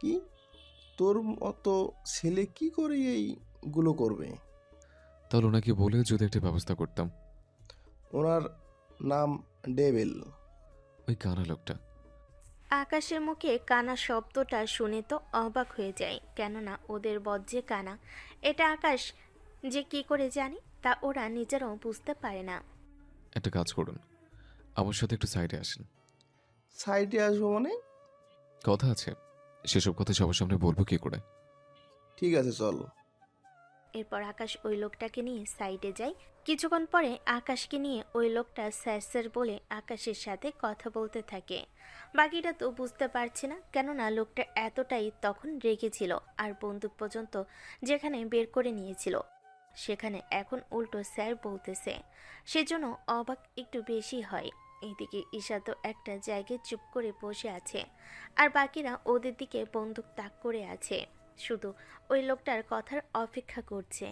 S14: কি, তোর মতো ছেলে কি করে এইগুলো করবে?
S3: তাহলে ওনাকে বলে যদি একটা ব্যবস্থা করতাম।
S14: ওনার নাম ডেভিল।
S3: ওই কানা লোকটা।
S2: আকাশের মুখে কানা শব্দটা শুনে তো অবাক হয়ে যায়, কেননা ওদের বজ্জে কানা। এটা আকাশ যে কি করে জানে তা ওরা নিজেরাও বুঝতে পারে না।
S3: একটা কাজ করুন, আমার সাথে একটু সাইডে আসেন।
S14: সাইডে আসবো মানে?
S3: কথা আছে, সেসব কথা সবার সামনে বলবো কি করে?
S14: ঠিক আছে, চল।
S2: এরপর আকাশ ওই লোকটাকে নিয়ে সাইডে যায়। কিছুক্ষণ পরে আকাশকে নিয়ে ওই লোকটা স্যার স্যার বলে আকাশের সাথে কথা বলতে থাকে। বাকিটা তো বুঝতে পারছে না, কেননা লোকটা এতটাই তখন রেগেছিল আর বন্দুক পর্যন্ত যেখানে বের করে নিয়েছিল সেখানে এখন উল্টো স্যার বলতেছে, সেজন্য অবাক একটু বেশি হয়। এইদিকে ঈশা তো একটা জায়গায় চুপ করে বসে আছে, আর বাকিরা ওদের দিকে বন্দুক তাক করে আছে, শুধু ওই লোকটার কথার অপেক্ষা করছে।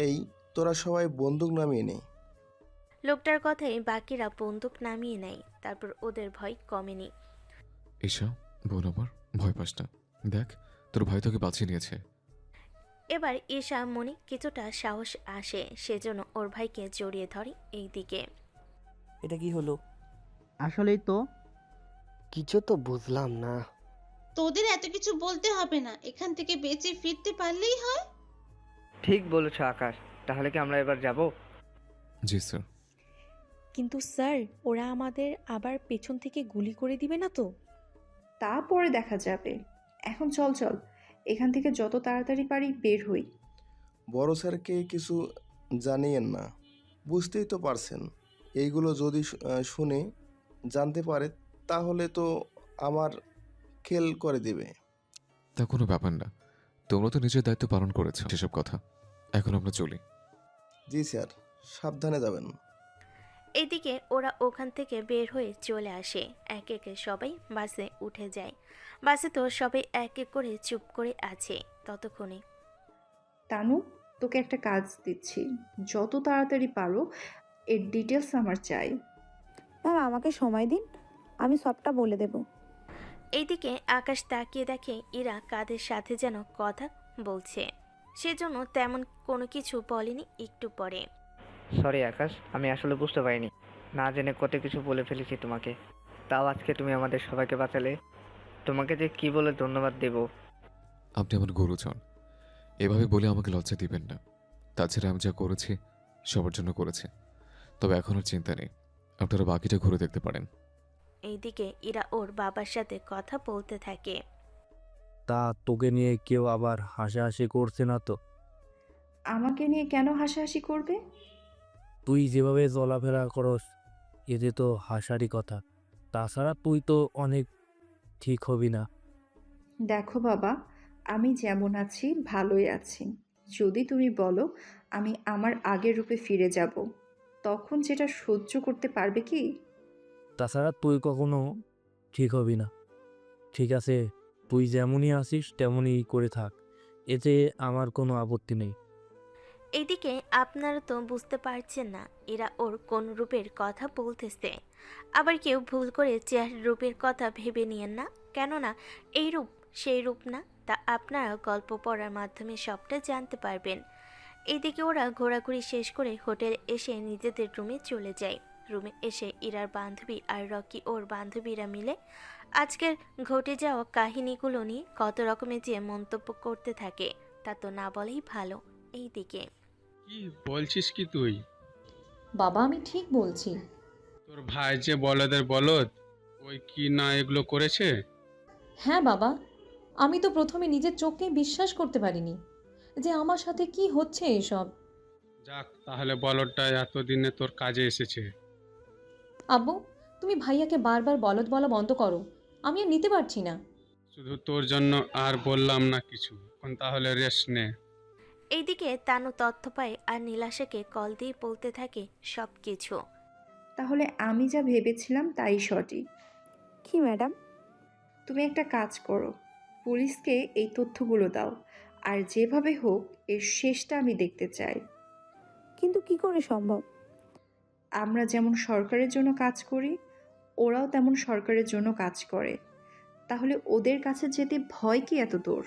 S14: এই, তোরা সবাই বন্দুক নামিয়ে নে।
S2: লোকটার কথাই বাকিরা বন্দুক নামিয়ে নেয়। তারপর ওদের ভয় কমেনি।
S3: ঈশা, বোন আমার, ভয় পাস না। দেখ, তোর ভাই তোকে বাঁচিয়ে নিয়েছে।
S2: এবার ঈশা মনে কিছুটা সাহস আসে, সেজন্য ওর ভাইকে জড়িয়ে ধরে। এই দিকে
S6: এটা কি হলো?
S15: আসলেই তো
S7: কিছু তো বুঝলাম না।
S16: তোদের এত কিছু বলতে হবে না, এখান থেকে বেঁচে ফিরতে পারলেই হয়।
S8: ঠিক বলেছ আকাশ, তাহলে কি আমরা এবার যাব?
S3: জি স্যার।
S10: কিন্তু স্যার, ওরা আমাদের আবার পেছন থেকে গুলি করে দিবে না তো?
S11: তা পরে দেখা যাবে। এখন চল চল, এখান থেকে যত তাড়াতাড়ি পারি বের হই।
S14: বড় স্যারকে কিছু জানিয়েন না, বুঝতেই তো পারছেন। এইগুলো যদি শুনে জানতে পারে তাহলে তো আমার খেল করে দেবে।
S3: তা কোনো ব্যাপার না, তোমরা তো নিজের দায়িত্ব পালন করেছো। সেসব কথা, এখন আমরা চলি।
S14: জি স্যার, সাবধানে যাবেন।
S2: এদিকে ওরা ওখান থেকে বের হয়ে চলে আসে। এক একে সবাই বাসে উঠে যায়। বাসে তো সবাই এক এক করে চুপ করে আছে ততক্ষণে।
S11: তানু, তোকে একটা কাজ দিচ্ছি, যত তাড়াতাড়ি পারো এর ডিটেলস আমার চাই।
S4: ম্যাম, আমাকে সময় দিন, আমি সবটা বলে দেব।
S2: এইদিকে আকাশ তাকিয়ে দেখে ইরা কাদের সাথে যেন কথা বলছে, সেজন্য তেমন কোনো কিছু বলেনি। একটু পরে,
S8: সরি আকাশ, আমি আসলে বুঝতে পারিনি, না জেনে কত কিছু বলে ফেলেছি তোমাকে। তাও আজকে তুমি আমাদের সবাইকে বাঁচালে, তোমাকে যে কি বলে ধন্যবাদ দেব।
S3: আপনি আমার গুরুজন, এভাবে বলে আমাকে লজ্জা দিবেন না। তাছাড়া আমি যা করেছি সবার জন্য করেছি। তবে এখন আর চিন্তা নেই, আপনারা বাকিটা ঘুরে দেখতে পারেন।
S2: এইদিকে ইরা ওর বাবার সাথে কথা বলতে থাকে।
S12: তা তোকে নিয়ে কেউ আবার হাসাহাসি করছে না তো?
S11: আমাকে নিয়ে কেন হাসাহাসি করবে?
S12: তুই যেভাবে চলাফেরা করস, এতে তো হাসারই কথা। তাছাড়া তুই তো অনেক ঠিক হবি না।
S11: দেখো বাবা, আমি যেমন আছি ভালোই আছি। যদি তুমি বলো আমি আমার আগের রূপে ফিরে যাব, তখন যেটা সহ্য করতে পারবে কি?
S12: তাছাড়া তুই কখনো ঠিক হবি না। ঠিক আছে, তুই যেমনই আছিস তেমনই করে থাক, এতে আমার কোনো আপত্তি নেই।
S2: এইদিকে আপনারা তো বুঝতে পারছেন না এরা ওর কোন রূপের কথা বলতেছে। আবার কেউ ভুল করে চেহারা রূপের কথা ভেবে নিয়েন না, কেননা এই রূপ সেই রূপ না, তা আপনারা গল্প পড়ার মাধ্যমে সবটা জানতে পারবেন। এইদিকে ওরা ঘোরাঘুরি শেষ করে হোটেলে এসে নিজেদের রুমে চলে যায়। রুমে এসে ইরার বান্ধবী আর রকি ওর বান্ধবীরা মিলে আজকের ঘটে যাওয়া কাহিনীগুলো নিয়ে কত রকমের যে মন্তব্য করতে থাকে তা তো না বলেই ভালো। এইদিকে
S5: কি বলছিস কি তুই?
S1: বাবা, আমি ঠিক বলছি।
S5: তোর ভাই যে বলদের বলদ, ওই কি না এগুলো করেছে?
S1: হ্যাঁ বাবা, আমি তো প্রথমে নিজের চোখকে বিশ্বাস করতে পারিনি যে আমার সাথে কি হচ্ছে এসব।
S5: যাক, তাহলে বলদটা এতদিনে তোর কাজে এসেছে।
S1: আব্বু, তুমি ভাইয়াকে বারবার বলদ বলা বন্ধ করো, আমি আর নিতে পারছি না।
S5: শুধু তোর জন্য আর বললাম না কিছু, এখন তাহলে রেস্ট নে।
S2: এইদিকে তানু তথ্য পায় আর নীলাশাকে কল দিয়ে বলতে থাকে সব কিছু।
S11: তাহলে আমি যা ভেবেছিলাম তাই সঠিক।
S4: কি ম্যাডাম?
S11: তুমি একটা কাজ করো, পুলিশকে এই তথ্যগুলো দাও, আর যেভাবে হোক এর শেষটা আমি দেখতে চাই।
S4: কিন্তু কি করে সম্ভব?
S11: আমরা যেমন সরকারের জন্য কাজ করি, ওরাও তেমন সরকারের জন্য কাজ করে। তাহলে ওদের কাছে যেতে ভয় কি এত তোর?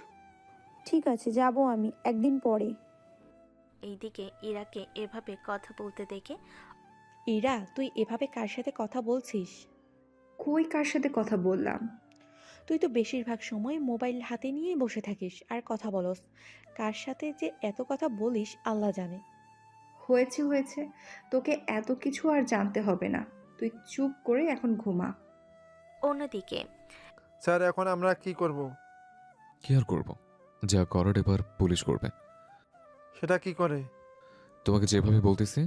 S17: ঠিক আছে, যাব আমি একদিন পরে।
S2: এইদিকে ইরাকে এভাবে কথা বলতে দেখে
S10: ইরা, তুই এভাবে কার সাথে কথা বলছিস?
S11: কই কার সাথে কথা বললাম?
S10: তুই তো বেশিরভাগ সময় মোবাইল হাতে নিয়েই বসে থাকিস আর কথা বলস। কার সাথে যে এত কথা বলিস আল্লাহ জানে।
S11: হয়েছে হয়েছে, তোকে এত কিছু আর জানতে হবে না। তুই চুপ করে এখন ঘুমা।
S2: অন্যদিকে
S9: স্যার এখন আমরা কি করব?
S3: কি আর করব? যা করার এবার পুলিশ করবে।
S9: সেটা কি করে?
S3: তোমাকে যেভাবে বলতেছি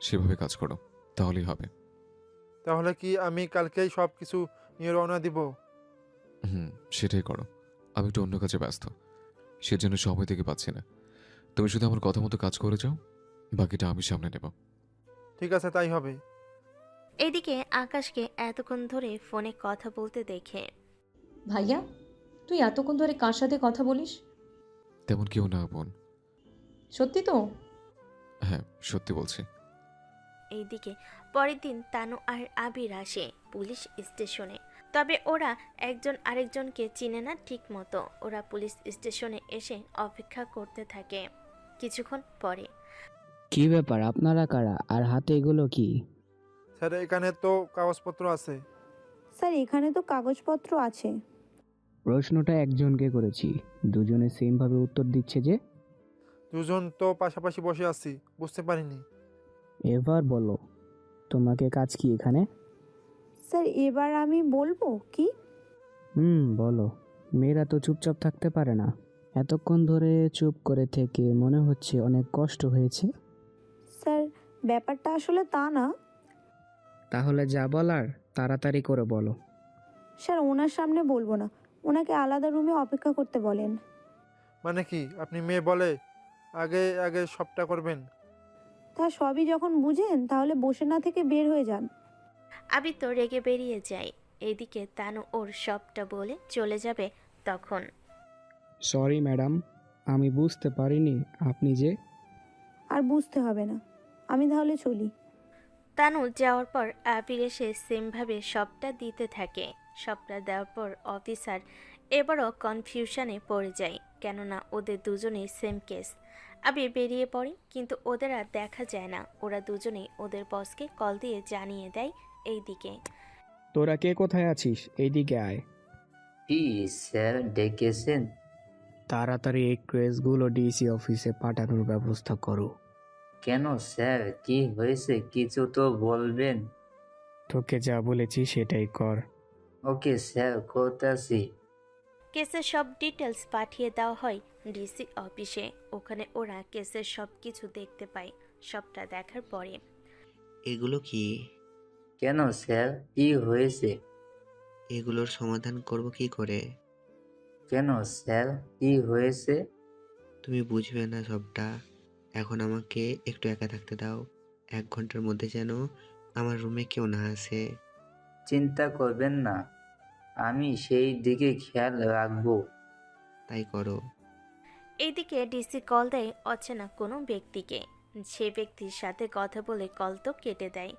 S3: সেভাবে কাজ করো, তাহলেই হবে।
S9: তাহলে কি আমি কালকেই সব কিছু নিয়ে রওনা দিব?
S3: সেটাই করো। আমি একটু অন্য কাজে ব্যস্ত, সেজন্য সময় থেকে পাচ্ছি না। তুমি শুধু আমার কথা মতো কাজ করে যাও, বাকিটা আমি সামনে নেব।
S9: ঠিক আছে, তাই হবে।
S2: এদিকে আকাশকে এতক্ষণ ধরে ফোনে কথা বলতে দেখে
S1: ভাইয়া, তুই এতক্ষণ ধরে কার সাথে কথা বলিস?
S3: তেমন কেউ না বোন।
S1: সত্যি তো?
S3: হ্যাঁ, সত্যি বলছি।
S2: এইদিকে পরের দিন তানু আর আবির আসে পুলিশ স্টেশনে। তবে ওরা একজন আরেকজনকে চিনে না ঠিক মতো। ওরা পুলিশ স্টেশনে এসে অপেক্ষা করতে থাকে। কিছুক্ষণ পরে
S18: কি ব্যাপার, আপনারা কারা আর হাতে এগুলো কি?
S9: স্যার এখানে তো কাগজপত্র আছে।
S17: স্যার এখানে তো কাগজপত্র আছে।
S18: প্রশ্নটা একজনকে করেছি, দুজনে সেম ভাবে উত্তর দিচ্ছে যে।
S9: দুজন তো পাশাপাশি বসে আছি, বুঝতে পারিনি।
S18: এবার বলো, তোমাকে কাজ কি এখানে?
S17: স্যার এবার আমি বলবো কি?
S18: বলো। মেয়েরা তো চুপচাপ থাকতে পারে না। এতক্ষণ ধরে চুপ করে থেকে মনে হচ্ছে অনেক কষ্ট হয়েছে।
S17: স্যার ব্যাপারটা আসলে তা না।
S18: তাহলে যা বলার তাড়াতাড়ি করে বলো।
S17: স্যার ওনার সামনে বলবো না, ওনাকে আলাদা রুমে অপেক্ষা করতে বলেন।
S9: মানে কি আপনি মেয়ে বলে আগে আগে সবটা করবেন?
S17: তা সবই যখন বুঝেন তাহলে বসে না থেকে বের হয়ে যান।
S2: আবির তো রেগে বেরিয়ে যায়। এইদিকে তানু ওর সবটা বলে চলে যাবে তখন
S18: সরি ম্যাডাম, আমি বুঝতে পারিনি আপনি যে।
S17: আর বুঝতে হবে না, আমি তাহলে চলি।
S2: তানু যাওয়ার পর আবির এসে সেমভাবে সবটা দিতে থাকে। সবটা দেওয়ার পর অফিসার এবারও কনফিউশনে পড়ে যায়, কেননা ওদের দুজনেই সেম কেস। আবির বেরিয়ে পড়ে, কিন্তু ওদের আর দেখা যায় না। ওরা দুজনেই ওদের বসকে কল দিয়ে জানিয়ে দেয়। এইদিকে
S18: তোরা কে কোথায় আছিস, এইদিকে আয়।
S19: কি স্যার ডেকেছেন?
S18: তাড়াতাড়ি এই কেসগুলো ডিসি অফিসে পাঠানোর ব্যবস্থা করো।
S19: কেন স্যার, কি হয়েছে? কিছু তো বলবেন।
S18: তোকে যা বলেছি সেটাই কর।
S19: ওকে স্যার, করতেছি।
S2: কেসের সব ডিটেলস পাঠিয়ে দেওয়া হয় ডিসি অফিসে। ওখানে ওরা কেসের সব কিছু দেখতে পায়। সবটা দেখার পরে
S20: এগুলো কি?
S19: কেন স্যার, কি হয়েছে?
S20: এগুলোর সমাধান করব কি করে?
S19: কেন স্যার, কি হয়েছে?
S20: তুমি বুঝবে না সবটা। এখন আমাকে একটু একা থাকতে দাও। 1 ঘন্টার মধ্যে যেন আমার রুমে কেউ না আসে।
S19: চিন্তা করবেন না, আমি সেই দিকে খেয়াল রাখবো।
S20: তাই করো।
S2: এইদিকে ডিসি কল দেয় অচেনা কোনো ব্যক্তিকে। সে ব্যক্তির সাথে কথা বলে কল তো কেটে দেয়।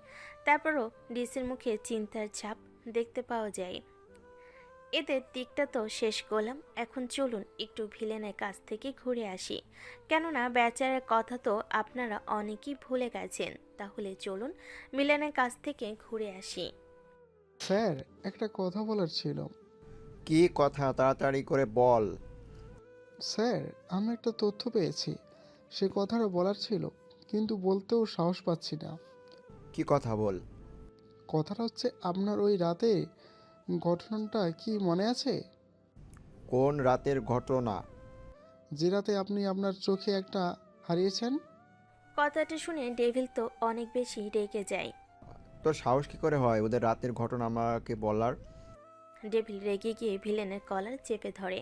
S2: তারপরও ডিসির মুখে চিন্তার ছাপ দেখতে পাওয়া যায়। এদের দিকটা তো শেষ করলাম, এখন চলুন একটু ভিলেনের কাছ থেকে ঘুরে আসি। কেননা বেচারার কথা তো আপনারা অনেকেই ভুলে গেছেন। তাহলে চলুন ভিলেনের কাছ থেকে ঘুরে আসি।
S21: স্যার একটা কথা বলার ছিল।
S22: কি কথা, তাড়াতাড়ি করে বল।
S21: স্যার আমি একটা তথ্য পেয়েছি, সে কথাটা বলার ছিল কিন্তু বলতেও সাহস পাচ্ছি না।
S22: কি কথা বল।
S21: কথাটা হচ্ছে আপনার ওই রাতে ঘটনাটা কি মনে আছে?
S22: কোন রাতের ঘটনা?
S21: যে রাতে আপনি আপনার চোখে একটা হারিয়েছেন।
S2: কথাটা শুনে ডেভিল তো অনেক বেশি রেগে যায়।
S22: তোর সাহস কি করে হয় ওদের রাতের ঘটনা আমাকে বলার?
S2: ডেভিল রেগে গিয়ে ভিলেনের কলার চেপে ধরে।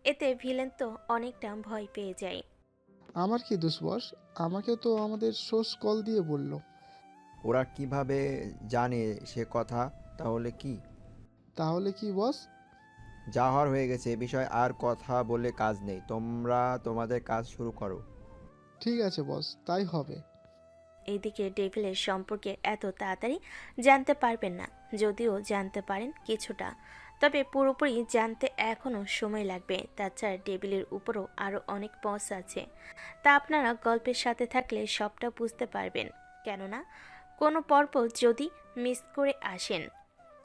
S2: এতে ভিলেন তো অনেকটা ভয় পেয়ে যায়।
S21: আমার কি দোষ বস? আমাকে তো আমাদের সোর্স কল দিয়ে বলল।
S22: ওরা কিভাবে জানে সে কথা? তাহলে কি বস? যা হওয়ার হয়ে গেছে, এ বিষয়ে আর কথা বলে কাজ নেই। তোমরা তোমাদের কাজ শুরু করো।
S21: ঠিক আছে বস, তাই হবে।
S2: এইদিকে ডেভিলের সম্পর্কে এত তাড়াতাড়ি জানতে পারবেন না, যদিও জানতে পারেন কিছুটা, তবে পুরোপুরি জানতে এখনও সময় লাগবে। তাছাড়া ডেভিলের উপরও আরও অনেক বস আছে, তা আপনারা গল্পের সাথে থাকলে সবটা বুঝতে পারবেন। কেননা কোনো পর্ব যদি মিস করে আসেন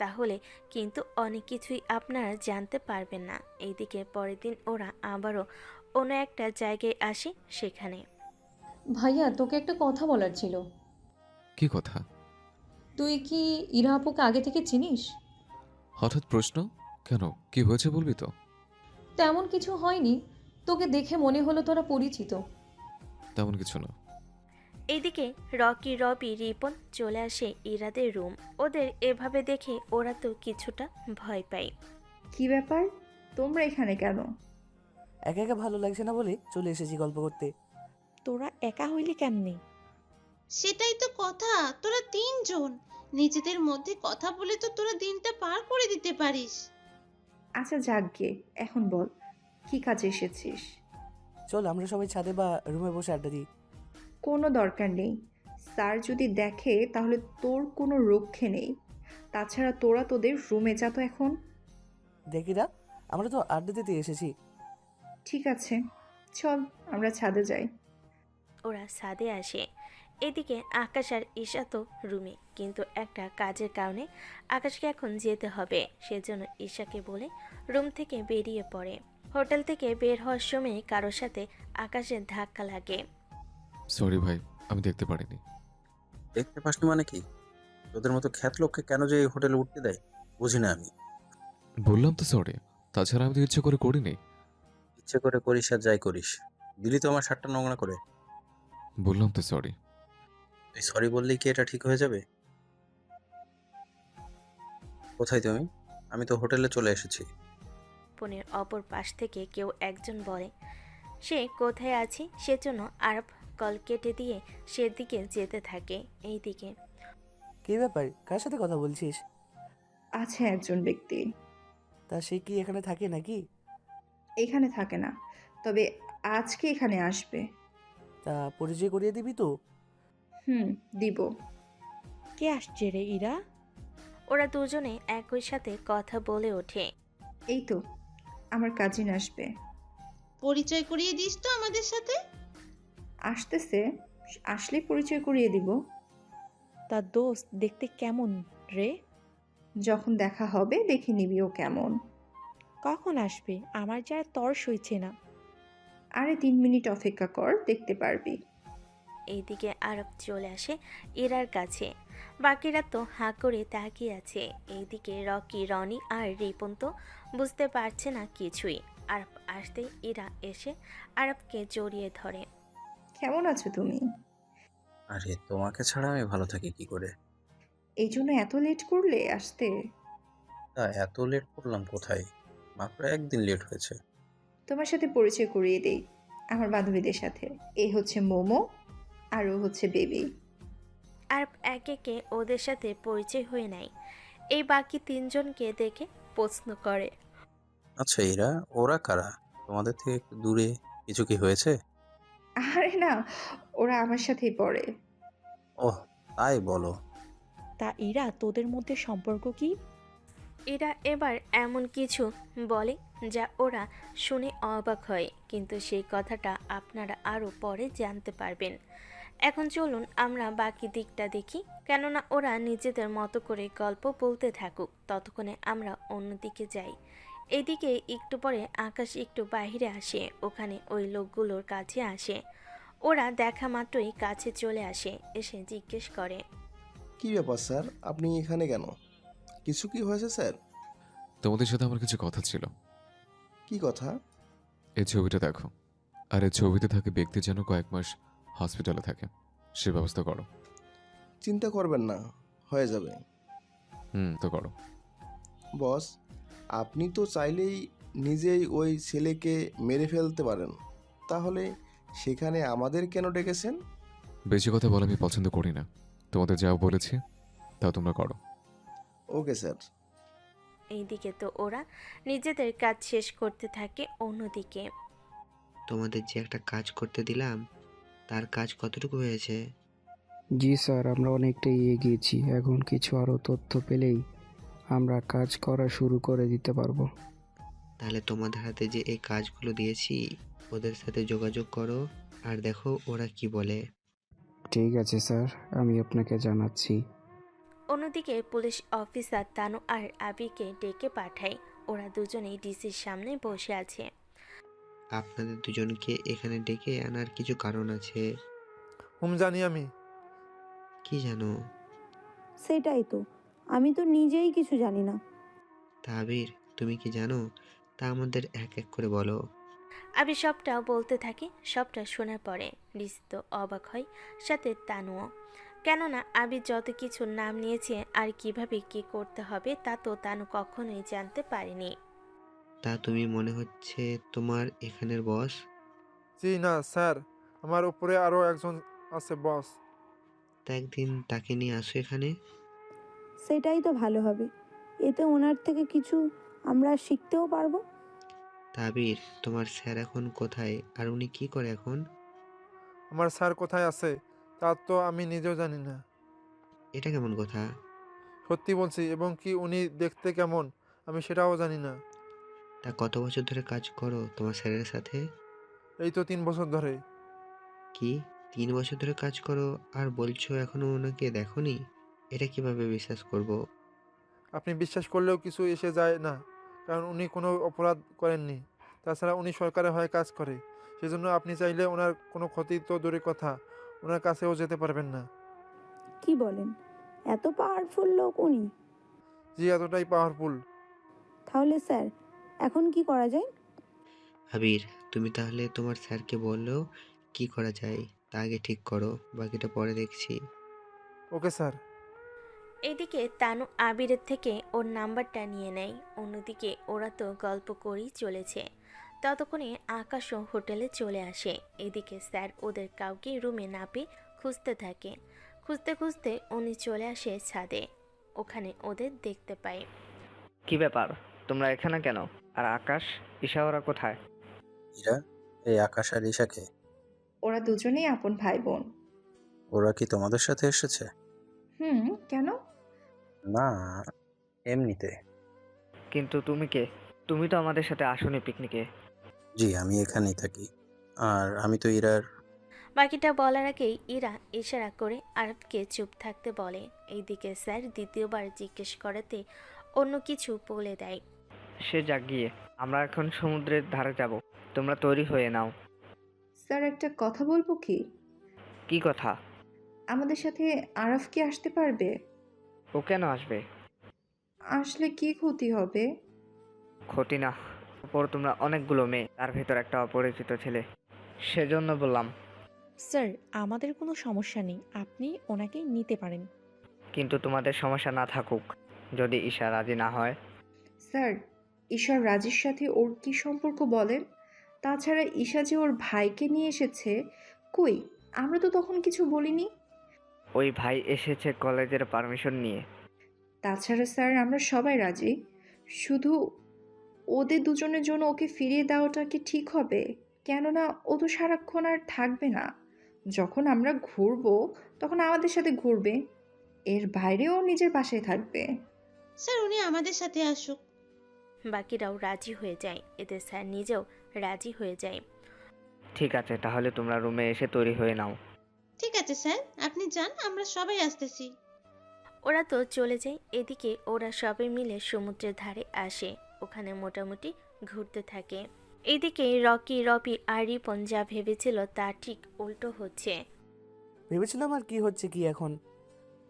S2: তাহলে কিন্তু অনেক কিছুই আপনারা জানতে পারবেন না। এইদিকে পরের দিন ওরা আবারও অন্য একটা জায়গায় আসে। সেখানে
S1: ভাইয়া, তোকে একটা কথা বলার ছিল।
S3: কি কথা?
S1: তুই কি ইরা আপুকে আগে থেকে চিনিস?
S3: হঠাৎ প্রশ্ন কেন? কি হয়েছে বলবি তো?
S1: তেমন কিছু হয়নি, তোকে দেখে মনে হলো তোরা পরিচিত।
S3: তেমন কিছু না।
S2: এইদিকে রকি, রবি, রিপন চলে আসে ইরাদের রুম। ওদের এভাবে দেখে ওরা তো কিছুটা ভয় পায়।
S11: কি ব্যাপার, তোমরা এখানে কেন?
S6: একা একা ভালো লাগছে না বলে চলে এসেছি গল্প করতে।
S10: তোরা একা হইলি কেমনে?
S16: সেটাই তো কথা, তোরা তিনজন নিজেদের মধ্যে কথা বলে তো তোরা দিনটা পার করে দিতে পারিস।
S11: আচ্ছা যাক গে, এখন বল কি কাজে এসেছিস?
S6: চল আমরা সবাই ছাদে বা রুমে বসে আড্ডা দিই।
S11: কোনো দরকার নেই, স্যার যদি দেখে তাহলে তোর কোনো রক্ষে নেই। তাছাড়া তোরা তোদের রুমে যা তো এখন।
S6: দেখি না, আমরা তো আড্ডা দিতে এসেছি।
S11: ঠিক আছে, চল আমরা ছাদে যাই।
S2: ওরা ছাদে আসে। এদিকে আকাশ আর ঈশা তো রুমে, কিন্তু একটা কাজের কারণে আকাশকে এখন যেতে হবে। সেজন্য ঈশাকে বলে রুম থেকে বেরিয়ে পড়ে। হোটেল থেকে বের হওয়ার সময় কারোর সাথে আকাশের ধাক্কা লাগে।
S3: সরি ভাই, আমি দেখতে পারিনি।
S13: দেখতে পাসনি মানে কি? তোদের মতো খ্যাত লোককে কেন যে এই হোটেলে উঠতে দেয় বুঝি না আমি।
S3: বললাম তো সরি, তাছাড়া আমি তো ইচ্ছে করে করিনি।
S13: ইচ্ছে করে করিস আর যাই করিস, দিলি তো আমার শার্টটা নোংরা করে।
S3: বললাম তো সরি।
S13: তুই সরি বললেই কি এটা ঠিক হয়ে যাবে? কোথায় তুমি? আমি তো হোটেলে চলে এসেছি।
S2: ফোনের অপর পাশ থেকে কেউ একজন বলে সে কোথায় আছে, সেজন্য আরব কল কেটে দিয়ে সেদিকে যেতে থাকে। এইদিকে
S6: কি ব্যাপার, কার সাথে কথা বলছিস?
S11: আছে একজন ব্যক্তি।
S6: তা সে কি এখানে থাকে নাকি?
S11: এখানে থাকে না, তবে আজকে এখানে আসবে।
S6: তা পরিচয় করিয়ে দিবি তো?
S11: দিব।
S10: কে আসছে রে ইরা?
S2: ওরা দুজনে একই সাথে কথা বলে ওঠে।
S11: এই তো আমার কাজিন আসবে।
S16: পরিচয় করিয়ে দিস তো আমাদের সাথে।
S11: আসতেছে, আসলে পরিচয় করিয়ে দিব।
S10: তার দোস্ত দেখতে কেমন রে?
S11: যখন দেখা হবে দেখে নিবি ও কেমন।
S10: কখন আসবে? আমার যা তর্স হইছে না।
S11: আরে 3 মিনিট অপেক্ষা কর, দেখতে পারবি।
S2: এইদিকে আরব চলে আসে ইরার কাছে। বাকিরা তো হাঁ করে তাকিয়ে আছে। এইদিকে রকি, রনি আর রিপন তো বুঝতে পারছে না কিছুই। আরব আসতে ইরা এসে আরবকে জড়িয়ে ধরে।
S11: কেমন আছো তুমি?
S13: আরে তোমাকে ছাড়া আমি ভালো থাকি কি করে?
S11: এই জন্য এত লেট করলে আসতে?
S13: তা এত লেট করলাম কোথায়? মাত্র একদিন লেট হয়েছে।
S11: তোমার সাথে পরিচয় করিয়ে দেই, আমার বান্ধবীদের সাথে। এই হচ্ছে মোমো আর ও হচ্ছে বেবি।
S2: আরব একে একে ওদের সাথে পরিচয় হয়ে নেয়। এই বাকি তিনজনকে দেখে প্রশ্ন করে,
S13: আচ্ছা এরা ওরা কারা? তোমাদের থেকে একটু দূরে কিছু কি হয়েছে?
S11: আরে না, ওরা আমার সাথেই পড়ে।
S13: ওহ তাই বলো।
S10: তা ইরা, তোদের মধ্যে সম্পর্ক কি?
S2: এরা এবার এমন কিছু বলে যা ওরা শুনে অবাক হয়, কিন্তু সেই কথাটা আপনারা আরও পরে জানতে পারবেন। এখন চলুন আমরা বাকি দিকটা দেখি, কেননা ওরা নিজেদের মতো করে গল্প বলতে থাকুক, ততক্ষণে আমরা অন্যদিকে যাই। এদিকে একটু পরে আকাশ একটু বাইরে আসে, ওখানে ওই লোকগুলোর কাছে আসে। ওরা দেখা মাত্রই কাছে চলে আসে, এসে জিজ্ঞেস করে,
S14: কি ব্যাপার স্যার, আপনি এখানে কেন? কিছু কি হয়েছে স্যার?
S3: তোমাদের সাথে আমার কিছু কথা ছিল।
S14: কি কথা?
S3: এই ছবিটা দেখো, আর এই ছবিতে থাকে ব্যক্তি যেন কয়েক মাস হসপিটালে থাকে, সে ব্যবস্থা করো।
S14: চিন্তা করবেন না, হয়ে যাবে।
S3: তো করো।
S14: বস, আপনি তো চাইলেই নিজেই ওই ছেলেকে মেরে ফেলতে পারেন, তাহলে সেখানে আমাদের কেন ডেকেছেন?
S3: বেশি কথা বলা আমি পছন্দ করি না। তোমাদের যাও বলেছি তা তোমরা করো।
S14: Okay sir.
S2: এইদিকে তো ওরা নিজেদের কাজ শেষ করতে থাকে। অন্যদিকে
S20: তোমাদের যে একটা কাজ করতে দিলাম তার কাজ কতটুকু হয়েছে?
S18: জি স্যার, আমরা অনেকটাই এগিয়েছি। এখন কিছু আরও তথ্য পেলেই আমরা কাজ করা শুরু করে দিতে পারবো।
S20: তাহলে তোমাদের হাতে যে এই কাজগুলো দিয়েছি ওদের সাথে যোগাযোগ করো আর দেখো ওরা কি বলে।
S18: ঠিক আছে স্যার, আমি আপনাকে জানাচ্ছি।
S2: অন্যদিকে পুলিশ অফিসার তানু আর আবিকে ডেকে পাঠায়। ওরা দুজনেই ডিসির সামনে বসে আছে।
S20: আপনাদের দুজনকে এখানে ডেকে আনার কিছু কারণ আছে।
S9: জানি আমি।
S20: কি জানো?
S17: সেটাই তো, আমি তো নিজেই কিছু জানি না।
S20: তা আবির, তুমি কি জানো? তা আমাদের এক এক করে বলো।
S2: আবি সবটা বলতে থাকে। সবটা শোনার পরে ডিসি তো অবাক হয়, সাথে তানুও। কেননা আবি যত কিছু নাম নিয়েছে আর কিভাবে কি করতে হবে তা তো তানু কখনোই জানতে পারেনি।
S20: তা তুমি মনে হচ্ছে তোমার এখানের বস?
S9: জি না স্যার, আমার উপরে আরও একজন আছে বস।
S20: তা একদিন তাকে নিয়ে আসো এখানে।
S17: সেটাই তো ভালো হবে, এতে ওনার থেকে কিছু আমরা শিখতেও পারবো।
S20: তা আবির, তোমার স্যার এখন কোথায় আর উনি কি করে এখন?
S9: আমার স্যার কোথায় আছে তা তো আমি নিজেও জানি না।
S20: এটা কেমন কথা?
S9: সত্যি বলছি, এবং কি উনি দেখতে কেমন আমি সেটাও জানি না।
S20: তা কত বছর ধরে কাজ করো তোমার স্যারের সাথে?
S9: এই তো 3 বছর ধরে।
S20: কি, 3 বছর ধরে কাজ করো আর বলছো এখনো ওনাকে দেখোনি? এটা কিভাবে বিশ্বাস করব?
S9: আপনি বিশ্বাস করলেও কিছু এসে যায় না, কারণ উনি কোনো অপরাধ করেননি। তাছাড়া উনি সরকারের হয়ে কাজ করে, সেজন্য আপনি চাইলে ওনার কোনো ক্ষতি তো দূরের কথা, ওনার কাছেও যেতে পারবেন না।
S17: কি বলেন, এত পাওয়ারফুল লোক উনি?
S9: জি, এতটাই পাওয়ারফুল।
S17: তাহলে স্যার, এখন কি করা যায়?
S20: আবির, তুমি তাহলে তোমার স্যারকে বললো কি করা যায়, তা আগে ঠিক করো, বাকিটা পরে দেখছি।
S9: Okay sir.
S2: এদিকে তানু আবিরের থেকে ওর নাম্বারটা নিয়ে নেয়। অন্যদিকে ওরা তো গল্প করেই চলেছে। ততক্ষণে আকাশও হোটেলে চলে আসে। এদিকে স্যার ওদের কাউকে রুমে না পেয়ে খুঁজতে থাকে। খুঁজতে খুঁজতে উনি চলে আসে ছাদে। ওখানে ওদের দেখতে পায়।
S8: কি ব্যাপার, তোমরা এখানে কেন? আর আকাশ, ঈশা ওরা কোথায়?
S13: ইরা, এই আকাশ আর ঈশাকে?
S11: ওরা দুজনেই আপন ভাই বোন।
S13: ওরা কি তোমাদের সাথে এসেছে?
S11: কেন?
S13: না, এমনিতে।
S8: কিন্তু তুমি কে? তুমি তো আমাদের সাথে আসোনি পিকনিকে।
S13: জি, আমি এখানেই থাকি। আর আমি তো ইরার।
S2: বাকিটা বলার আগেই ইরা ইশারা করে আরবকে চুপ থাকতে বলে। এইদিকে স্যার দ্বিতীয়বার জিজ্ঞেস করাতে অন্য কিছু বলে দেয়।
S8: সে যাক গিয়ে, আমরা এখন সমুদ্রের ধারে যাব। তোমরা তৈরি হয়ে নাও।
S11: স্যার, একটা কথা বলবো কি?
S8: কি কথা?
S11: আমাদের সাথে আরাফ কি আসতে পারবে?
S8: ও কেন আসবে?
S11: আসলে কি ক্ষতি হবে?
S8: ক্ষতি না, ওপর তোমরা অনেকগুলো মেয়ে, তার ভেতর একটা অপরিচিত ছেলে, সেজন্য বললাম।
S10: স্যার, আমাদের কোনো সমস্যা নেই, আপনি ওনাকে নিতে পারেন।
S8: কিন্তু তোমাদের সমস্যা না থাকুক, যদি ঈশা রাজি না হয়।
S11: স্যার, ঈশার রাজির সাথে ওর কি সম্পর্ক বলেন? তাছাড়া ঈশা যে ওর ভাইকে নিয়ে এসেছে, কই, আমরা তো তখন কিছু বলিনি।
S8: ওই ভাই এসেছে কলেজের পারমিশন নিয়ে।
S11: তাছাড়া স্যার, আমরা সবাই রাজি। শুধু ওদের দুজনের জন্য ওকে ফিরিয়ে দেওয়াটা কি ঠিক হবে? কেননা ও তো সারাক্ষণ আর থাকবে না। যখন আমরা ঘুরবো তখন আমাদের সাথে ঘুরবে, এর বাইরেও নিজের বাসায় থাকবে।
S16: স্যার, উনি আমাদের সাথে আসুক।
S2: বাকিরাও রাজি হয়ে যায়। এতে স্যার নিজেও রাজি হয়ে যায়।
S8: ঠিক আছে, তাহলে তোমরা রুমে এসে তৈরি হয়ে নাও।
S16: ঠিক আছে স্যার, আপনি যান, আমরা সবাই আসতেছি।
S2: ওরা তো চলে যায়। এদিকে ওরা সবাই মিলে সমুদ্রের ধারে আসে। ওখানে মোটামুটি ঘুরতে থাকে। এদিকে রকি, রবি আর রিপন যা ভেবেছিল তা ঠিক উল্টো হচ্ছে।
S6: ভেবেছিলাম আর কি হচ্ছে কি এখন।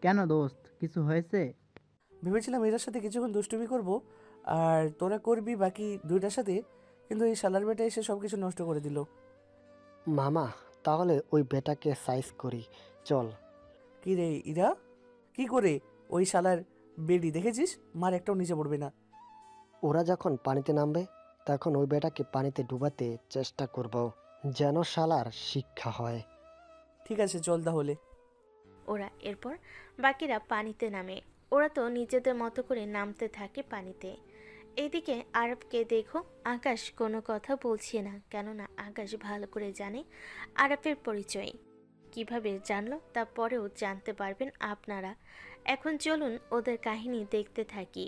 S7: কেন দোস্ত, কিছু হয়েছে?
S6: ভেবেছিলাম এটার সাথে কিছুক্ষণ দুষ্টুমি করব আর তোরা করবি বাকি দুইটার সাথে, কিন্তু এই শালার বেটা এসে সব কিছু নষ্ট করে দিল।
S15: মামা, তাহলে ওই বেটাকে সাইজ করি, চল।
S6: কি রে ইরা, কি করে? ওই শালার বেডি দেখেছিস, মার একটাও নিচে পড়বে না।
S15: ওরা যখন পানিতে নামবে তখন ওই বেটাকে পানিতে ডুবাতে চেষ্টা করব, যেন শালার শিক্ষা হয়।
S6: ঠিক আছে, চল তাহলে।
S2: ওরা এরপর বাকিরা পানিতে নামে। ওরা তো নিজেদের মতো করে নামতে থাকে পানিতে। এদিকে আরবকে দেখো, আকাশ কোনো কথা বলছে না, কেননা আকাশ ভালো করে জানে আরবের পরিচয়। কিভাবে জানলো তা পরেও জানতে পারবেন আপনারা। এখন চলুন ওদের কাহিনী দেখতে থাকি।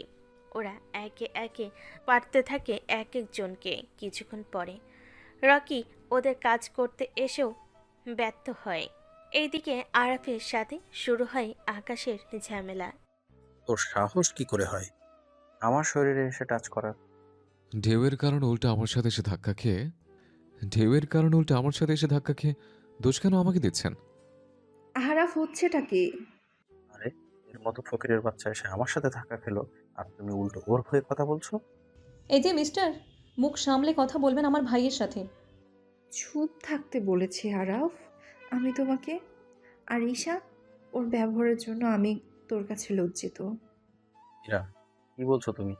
S2: ওরা একে একে পারতে থাকে এক একজনকে। কিছুক্ষণ পরে রকি ওদের কাজ করতে এসেও ব্যর্থ হয়। এইদিকে আরাফের সাথে শুরু হয় আকাশের ঝামেলা।
S13: তোর সাহস কি করে হয় আমার শরীরে এসে টাচ করার?
S3: ঢেউয়ের কারণে উল্টো আমার সাথে এসে ধাক্কা খেয়ে দোষ কেন আমাকে দিচ্ছেন?
S11: আরাফ হচ্ছেটা কি?
S13: আরে, এর মতো ফকিরের বাচ্চা এসে আমার সাথে ধাক্কা খেলো, আর তুমি উল্টো ওর হয়ে কথা বলছো?
S1: এই যে মিস্টার, মুখ সামলে কথা বলবেন আমার ভাইয়ের সাথে।
S11: চুপ থাকতে বলেছি আরাফ আমি তোমাকে। আর ঈশা, ওর ব্যবহারের জন্য আমি তোর কাছে লজ্জিত।
S13: ইরা, কি বলছো তুমি?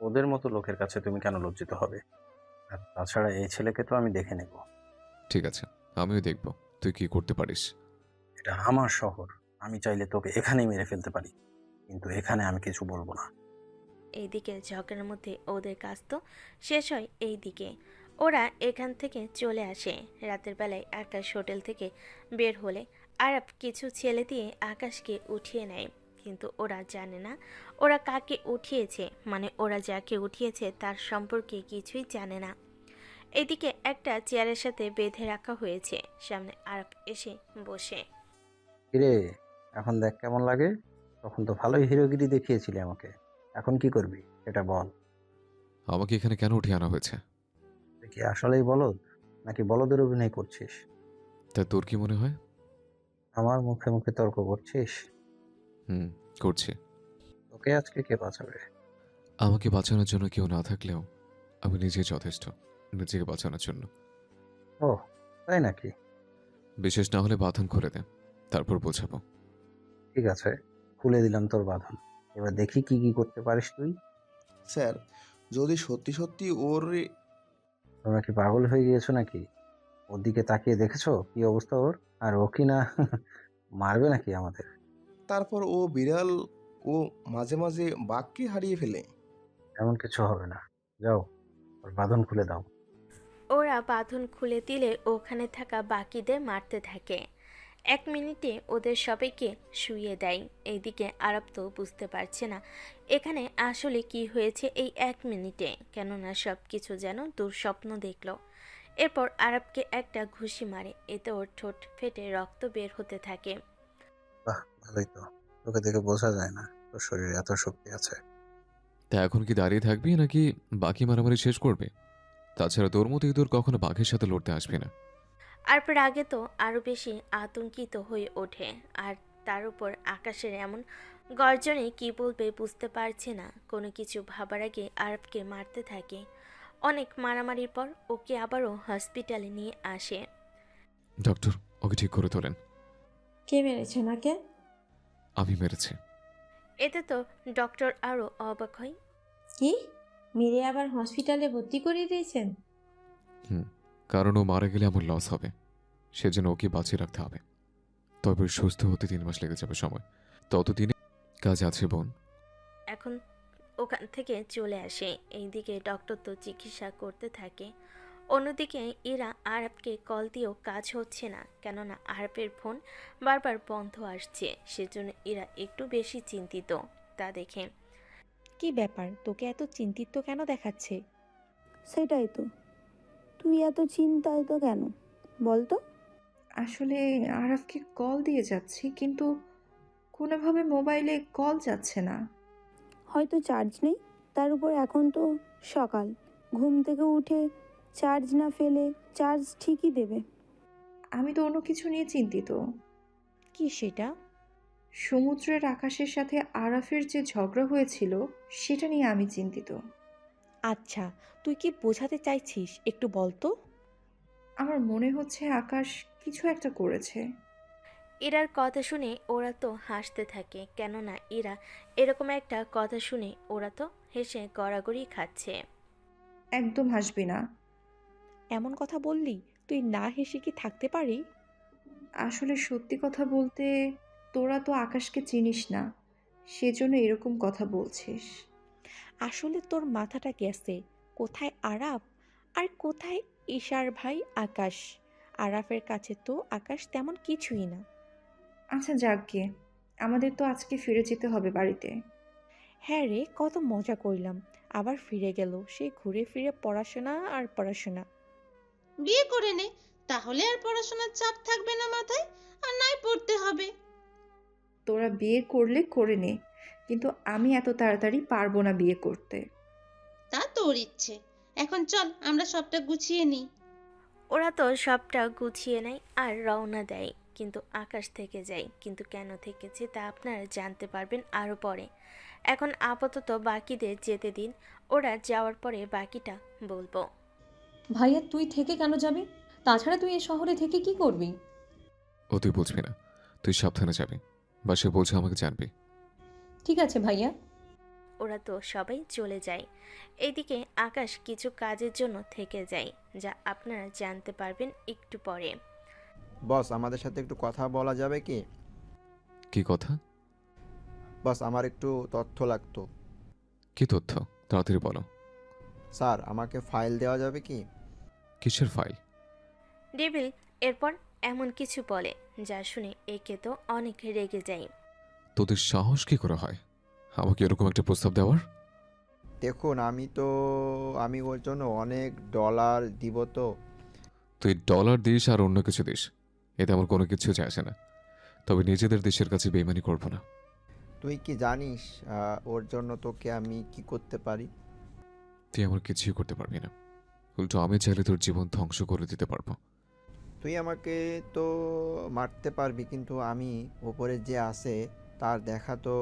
S13: ওদের মতো লোকের কাছে তুমি কেন লজ্জিত হবে? আর তাছাড়া এই ছেলেকে তো আমি দেখে নেব।
S3: ঠিক আছে, আমিও দেখব তুই কি করতে পারিস।
S13: এটা আমার শহর, আমি চাইলে তোকে এখানেই মেরে ফেলতে পারি, কিন্তু এখানে আমি কিছু বলবো না।
S2: এইদিকে ঝগড়ার মধ্যে ওদের কাজ তো শেষ হয়। এইদিকে ওরা এখান থেকে চলে আসে। রাতের বেলায় আকাশ হোটেল থেকে বের হলে আরাফ কিছু ছেলে দিয়ে আকাশকে উঠিয়ে নেয়, কিন্তু ওরা জানে না ওরা কাকে উঠিয়েছে, মানে ওরা যাকে উঠিয়েছে তার সম্পর্কে কিছুই জানে না। এদিকে একটা চেয়ারের সাথে বেঁধে রাখা হয়েছে, সামনে আরাফ এসে বসে।
S13: কিরে, এখন দেখ কেমন লাগে? তখন তো ভালোই হিরোগিরি দেখিয়েছিলি আমাকে, এখন কি করবি এটা বল।
S3: আমাকে এখানে কেন উঠিয়ে আনা হয়েছে?
S13: তুই কি আসলেই বলদ, নাকি বলদের অভিনয় করছিস?
S3: তা তোর কি মনে হয়?
S13: আমার মুখে মুখে তর্ক করছিস?
S3: করছি।
S13: তোকে আজকে কে বাঁচাবে?
S3: আমাকে বাঁচানোর জন্য কেউ না থাকলেও আমি নিজেই যথেষ্ট নিজেকে বাঁচানোর জন্য।
S13: ও তাই নাকি?
S3: বিশেষ না হলে বাঁধন করে দে, তারপর বোঝাবো।
S13: ঠিক আছে, খুলে দিলাম তোর বাঁধন, এবার দেখি কি কি করতে পারিস তুই।
S14: স্যার, যদি সত্যি সত্যি ওর
S13: তোমরা কি পাগল হয়ে গিয়েছো নাকি? ওর দিকে তাকিয়ে দেখেছো কি অবস্থা ওর? আর ও কি না মারবে নাকি আমাদের?
S14: তারপর ও বিড়াল, ও মাঝে মাঝে বাঘকে হারিয়ে ফেলে।
S13: এমন কিছু হবে না, যাও ওর বাঁধন খুলে দাও।
S2: ওরা বাঁধন খুলে দিলে ওখানে থাকা বাকিদের মারতে থাকে। 1 মিনিটে ওদের সবাইকে শুইয়ে দেয়। এইদিকে আরব তো বুঝতে পারছে না এখানে আসলে কি হয়েছে এই 1 মিনিটে, কেননা সব কিছু যেন দুঃস্বপ্ন দেখল। এরপর আরবকে একটা ঘুষি মারে, এতে ওর ঠোঁট ফেটে রক্ত বের হতে থাকে।
S13: বাহ, ভালোই তো, তোকে দেখে বোঝা যায় না তোর শরীরে এত শক্তি আছে।
S3: তা এখন কি দাঁড়িয়ে থাকবি নাকি বাকি মারামারি শেষ করবে? তাছাড়া তোর মতো ইঁদুর কখনো বাঘের সাথে লড়তে আসবি না।
S2: আরপর আগে তো আরও বেশি আতঙ্কিত হয়ে ওঠে, আর তার উপর আকাশের এমন গর্জনে কি বলবে বুঝতে পারছে না। কোনো কিছু ভাবার আগে আরবকে মারতে থাকে। অনেক মারামারির পর ওকে আবারও হসপিটালে নিয়ে আসে।
S3: ডক্টর, ওকে ঠিক করে তোলেন।
S5: কে মেরেছে নাকে?
S3: আমি মেরেছি।
S2: এতে তো ডক্টর আরও অবাক হয়।
S5: কি, মেরে আবার হসপিটালে ভর্তি করিয়ে দিয়েছেন?
S3: কারণ ও মারা গেলে আমার লস হবে, সেজন্য ওকে বাঁচিয়ে রাখতে হবে। তবে সুস্থ হতে 3 মাস লেগে যাবে সময়, ততদিনে কাজ আছে বোন।
S2: এখন ওখান থেকে চলে আসে। এইদিকে ডক্টর তো চিকিৎসা করতে থাকে। অন্যদিকে ইরা আরবকে কল দিয়েও কাজ হচ্ছে না, কেননা আরবের ফোন বারবার বন্ধ আসছে। সেজন্য ইরা একটু বেশি চিন্তিত। তা দেখে
S10: কি ব্যাপার, তোকে এত চিন্তিত কেন দেখাচ্ছে?
S17: সেটাই তো, তুই এত চিন্তায় তো কেন বল তো?
S11: আসলে আরাফকে কল দিয়ে যাচ্ছি, কিন্তু কোনোভাবে মোবাইলে কল যাচ্ছে না।
S17: হয়তো চার্জ নেই, তার উপর এখন তো সকাল, ঘুম থেকে উঠে চার্জ না ফেলে চার্জ ঠিকই দেবে।
S11: আমি তো অন্য কিছু নিয়ে চিন্তিত।
S10: কি সেটা?
S11: সমুদ্রের আকাশের সাথে আরাফের যে ঝগড়া হয়েছিল সেটা নিয়ে আমি চিন্তিত।
S10: আচ্ছা, তুই কি বোঝাতে চাইছিস একটু বল তো?
S11: আমার মনে হচ্ছে আকাশ কিছু একটা করেছে।
S2: ইরার কথা শুনে ওরা তো হাসতে থাকে, কেননা ইরা এরকম একটা কথা শুনে ওরা তো হেসে গড়াগড়ি খাচ্ছে।
S11: একদম হাসবি না।
S10: এমন কথা বললি, তুই না হেসে কি থাকতে পারি?
S11: আসলে সত্যি কথা বলতে, তোরা তো আকাশকে চিনিস না, সেজন্য এরকম কথা বলছিস।
S10: আসলে তোর মাথাটা গেছে। কোথায় আরাফ আর কোথায় ঈশার ভাই আকাশ? আরাফের কাছে তো আকাশ তেমন কিছুই না।
S11: আচ্ছা যাক গিয়ে, আমাদের তো আজকে ফিরে যেতে হবে বাড়িতে।
S10: হ্যাঁ রে, কত মজা করলাম, আবার ফিরে গেল সেই ঘুরে ফিরে পড়াশোনা আর পড়াশোনা।
S16: বিয়ে করে নে, তাহলে আর পড়াশোনার চাপ থাকবে না মাথায়, আর নাই পড়তে হবে।
S11: তোরা বিয়ে করলে করে নে, কিন্তু আমি এত তাড়াতাড়ি পারবো না বিয়ে করতে।
S16: তা তোর ইচ্ছে। এখন চল আমরা সবটা গুছিয়ে নিই।
S2: ওরা তো সবটা গুছিয়ে নেয় আর রওনা দেয়, কিন্তু আকাশ থেকে যায়। কিন্তু কেন থেকেছে তা আপনারা জানতে পারবেন আরও পরে। এখন আপাতত বাকিদের যেতে দিন, ওরা যাওয়ার পরে বাকিটা বলবো।
S1: ভাইয়া তুই থেকে কেন যাবি? তাছাড়া তুই এ শহরে থেকে কি করবি?
S3: ও তুই বুঝবি না, তুই সাবধানে যাবি, বাসে বলছে আমাকে জানবি।
S1: ঠিক আছে ভাইয়া।
S2: ওরা তো সবাই চলে যায়। এদিকে আকাশ কিছু কাজের জন্য থেকে যায়, যা আপনারা জানতে পারবেন একটু পরে।
S22: বস, আমাদের সাথে একটু কথা বলা যাবে কি?
S3: কি কথা?
S22: বস, আমার একটু তথ্য লাগতো।
S3: কি তথ্য? তাড়াতাড়ি বলো।
S22: স্যার, আমাকে ফাইল দেওয়া যাবে কি?
S3: কিসের ফাইল?
S2: ডেভিল এরপর এমন কিছু বলে যা শুনে একে তো অনেক রেগে যায়।
S3: তোদের সাহস কি করে হয় আমাকে এরকম একটা প্রস্তাব দেওয়ার?
S22: দেখুন, আমি ওর জন্য অনেক ডলার দিব তো।
S3: তুই ডলার দিস আর অন্য কিছু দিস, এতে আমার কোনো কিছু যায় আসে না, তবে নিজেদের দেশের কাছে বেইমানি করবো না।
S22: তুই কি জানিস ওর জন্য তোকে আমি কি করতে পারি?
S3: তুই আমার কিছুই করতে পারবি না, উল্টো আমি চাইলে তোর জীবন ধ্বংস করে দিতে পারবো।
S22: তুই আমাকে তো মারতে পারবি, কিন্তু আমি ওপরে যে আছে তার দেখা তো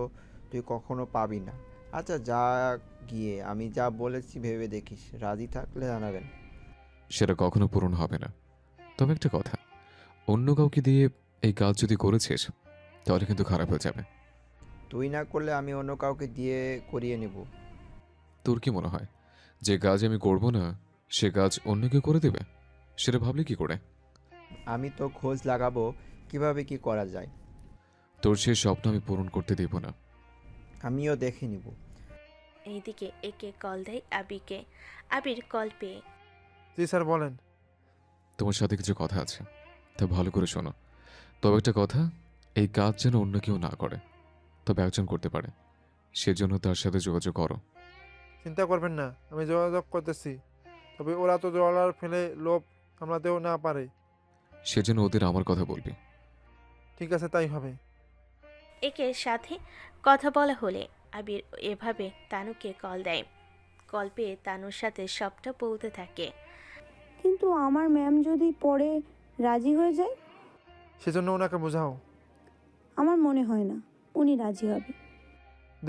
S22: তুই কখনো পাবি না। আচ্ছা যা, গিয়ে আমি যা বলেছি ভেবে দেখিস, রাজি থাকলে জানাবেন।
S3: সেটা কখনো পূরণ হবে না। তবে একটা কথা, অন্য কাউকে দিয়ে এই কাজ যদি করেছিস তাহলে কিন্তু খারাপ হয়ে যাবে।
S22: তুই না করলে আমি অন্য কাউকে দিয়ে করিয়ে নেব।
S3: তোর কি মনে হয় যে কাজ আমি করব না সে কাজ অন্য কেউ করে দেবে? সেটা ভাবলি কি করে?
S22: আমি তো খোঁজ লাগাবো কিভাবে কি করা যায়।
S3: তোর সেই স্বপ্ন আমি পূরণ করতে দেব না।
S22: আমিও দেখে নিব।
S2: এইদিকে একে কল দেয় আবিকে। আবির কল পেয়ে,
S9: জি স্যার বলেন।
S3: তোমার সাথে কিছু কথা আছে, তা ভালো করে শোনো। তবে একটা কথা, এই কাজ যেন অন্য কেউ না করে, তবে একজন করতে পারে, সেজন্য তার সাথে যোগাযোগ করো।
S9: চিন্তা করবেন না, আমি যোগাযোগ করতেছি। তবে ওরা তো ডলার ফেলে লোভ সামলাতেও না পারে।
S3: সেজন্য ওদের আমার কথা বলবি।
S9: ঠিক আছে, তাই হবে।
S2: একে সাথে কথা বলা হলে আবির এভাবে তানুকে কল দেয়। কল পেয়ে তানুর সাথে সবটা বলতে থাকে।
S17: কিন্তু আমার ম্যাম যদি পরে রাজি হয়ে যায়?
S9: সেজন্য ওনাকে বোঝাও।
S17: আমার মনে হয় না উনি রাজি হবে।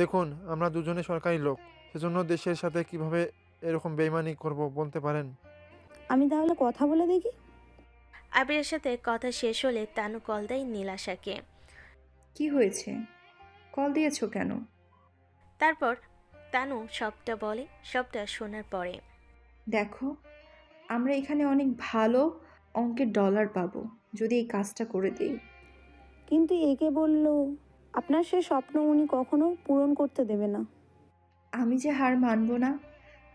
S9: দেখুন, আমরা দুজনে সরকারি লোক, সেজন্য দেশের সাথে কিভাবে এরকম বেইমানি করব বলতে পারেন?
S17: আমি তাহলে কথা বলে দেখি।
S2: আবিরের সাথে কথা শেষ হলে তানু কল দেয় নীলাশাকে।
S11: কি হয়েছে, কল দিয়েছো কেন?
S2: তারপর তানু সবটা বলে। সবটা শোনার পরে,
S11: দেখো, আমরা এখানে অনেক ভালো অঙ্কের ডলার পাবো যদি এই কাজটা করে দিই।
S17: কিন্তু একে বলল আপনার সে স্বপ্ন উনি কখনো পূরণ করতে দেবে না।
S11: আমি যে হার মানবো না।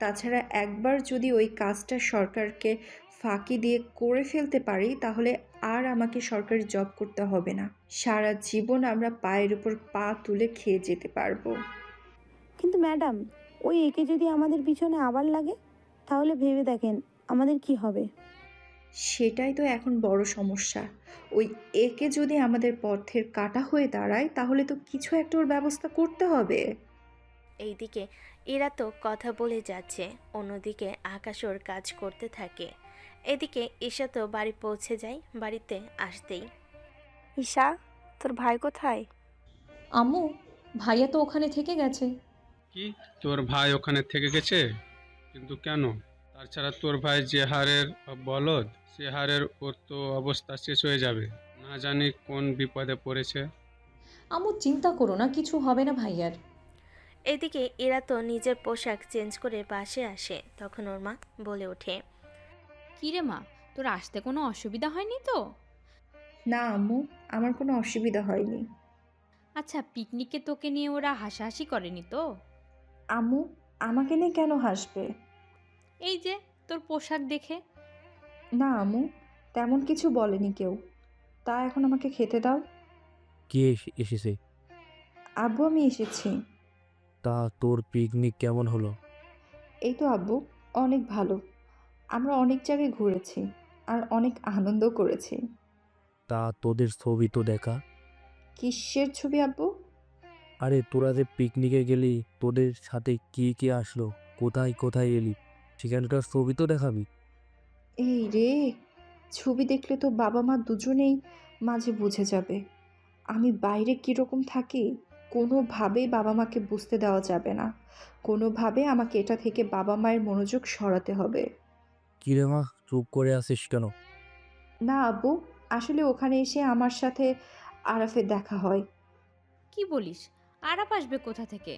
S11: তাছাড়া একবার যদি ওই কাজটা সরকারকে ফাঁকি দিয়ে করে ফেলতে পারি, তাহলে আর আমাকে সরকারি জব করতে হবে না। সারা জীবন আমরা পায়ের উপর পা তুলে খেয়ে যেতে পারবো।
S17: কিন্তু ম্যাডাম, ওই একে যদি আমাদের পিছনে আবার লাগে, তাহলে ভেবে দেখেন আমাদের কি হবে।
S11: সেটাই তো এখন বড় সমস্যা। ওই একে যদি আমাদের পথের কাঁটা হয়ে দাঁড়ায়, তাহলে তো কিছু একটা ওর ব্যবস্থা করতে হবে।
S2: এইদিকে এরা তো কথা বলে যাচ্ছে, অন্যদিকে আকাশ ওর কাজ করতে থাকে। এদিকে ঈশা তো বাড়ি পৌঁছে যায়। বাড়িতে আসতেই,
S17: ঈশা, তোর ভাই কোথায়?
S1: আম্মু, ভাইয়া তো ওখানে থেকে গেছে।
S4: কি তোর ভাই ওখানে থেকে গেছে? কিন্তু কেন? তাছাড়া তোর ভাই যে হারের বলদ, সে হারের ওর তো অবস্থা শেষ হয়ে যাবে, না জানি কোন বিপদে পড়েছে।
S1: আম্মু চিন্তা করো না, কিছু হবে না ভাইয়ার।
S2: এদিকে এরা তো নিজের পোশাক চেঞ্জ করে পাশে আসে। তখন ওর মা বলে ওঠে,
S12: কিরে মা, তোর আসতে কোনো অসুবিধা হয়নি তো?
S11: না আম্মু, আমার কোনো অসুবিধা হয়নি।
S12: আচ্ছা, পিকনিকে তোকে নিয়ে ওরা হাসাহাসি করেনি তো?
S11: আম্মু, আমাকে নিয়ে কেন হাসবে?
S12: এই যে তোর পোশাক দেখে।
S11: না আম্মু, তেমন কিছু বলেনি কেউ। তা এখন আমাকে খেতে দাও।
S19: কে এসেছে?
S11: আব্বু, আমি এসেছি।
S19: তা তোর পিকনিক কেমন হলো?
S11: এই তো আব্বু, অনেক ভালো। আমরা অনেক জায়গায় ঘুরেছি আর অনেক আনন্দ করেছি।
S19: তা তোদের ছবি তো দেখা।
S11: কিসের ছবি আব্বু?
S19: আরে তোরা যে পিকনিকে গেলি, তোদের সাথে কি কি আসলো, কোথায় কোথায় এলি, সেখানকার ছবি তো দেখাবি।
S11: এই রে, ছবি দেখলে তো বাবা মা দুজনেই মাঝে বুঝে যাবে আমি বাইরে কীরকম থাকি। কোনোভাবেই বাবা মাকে বুঝতে দেওয়া যাবে না। কোনোভাবে আমাকে এটা থেকে বাবা মায়ের মনোযোগ সরাতে হবে।
S19: কিরে মা, চুপ করে আছিস কেন?
S11: না আব্বু, আসলে ওখানে এসে আমার সাথে আরাফের দেখা হয়।
S12: কি বলিস? আরাপ আসবে কোথা থেকে?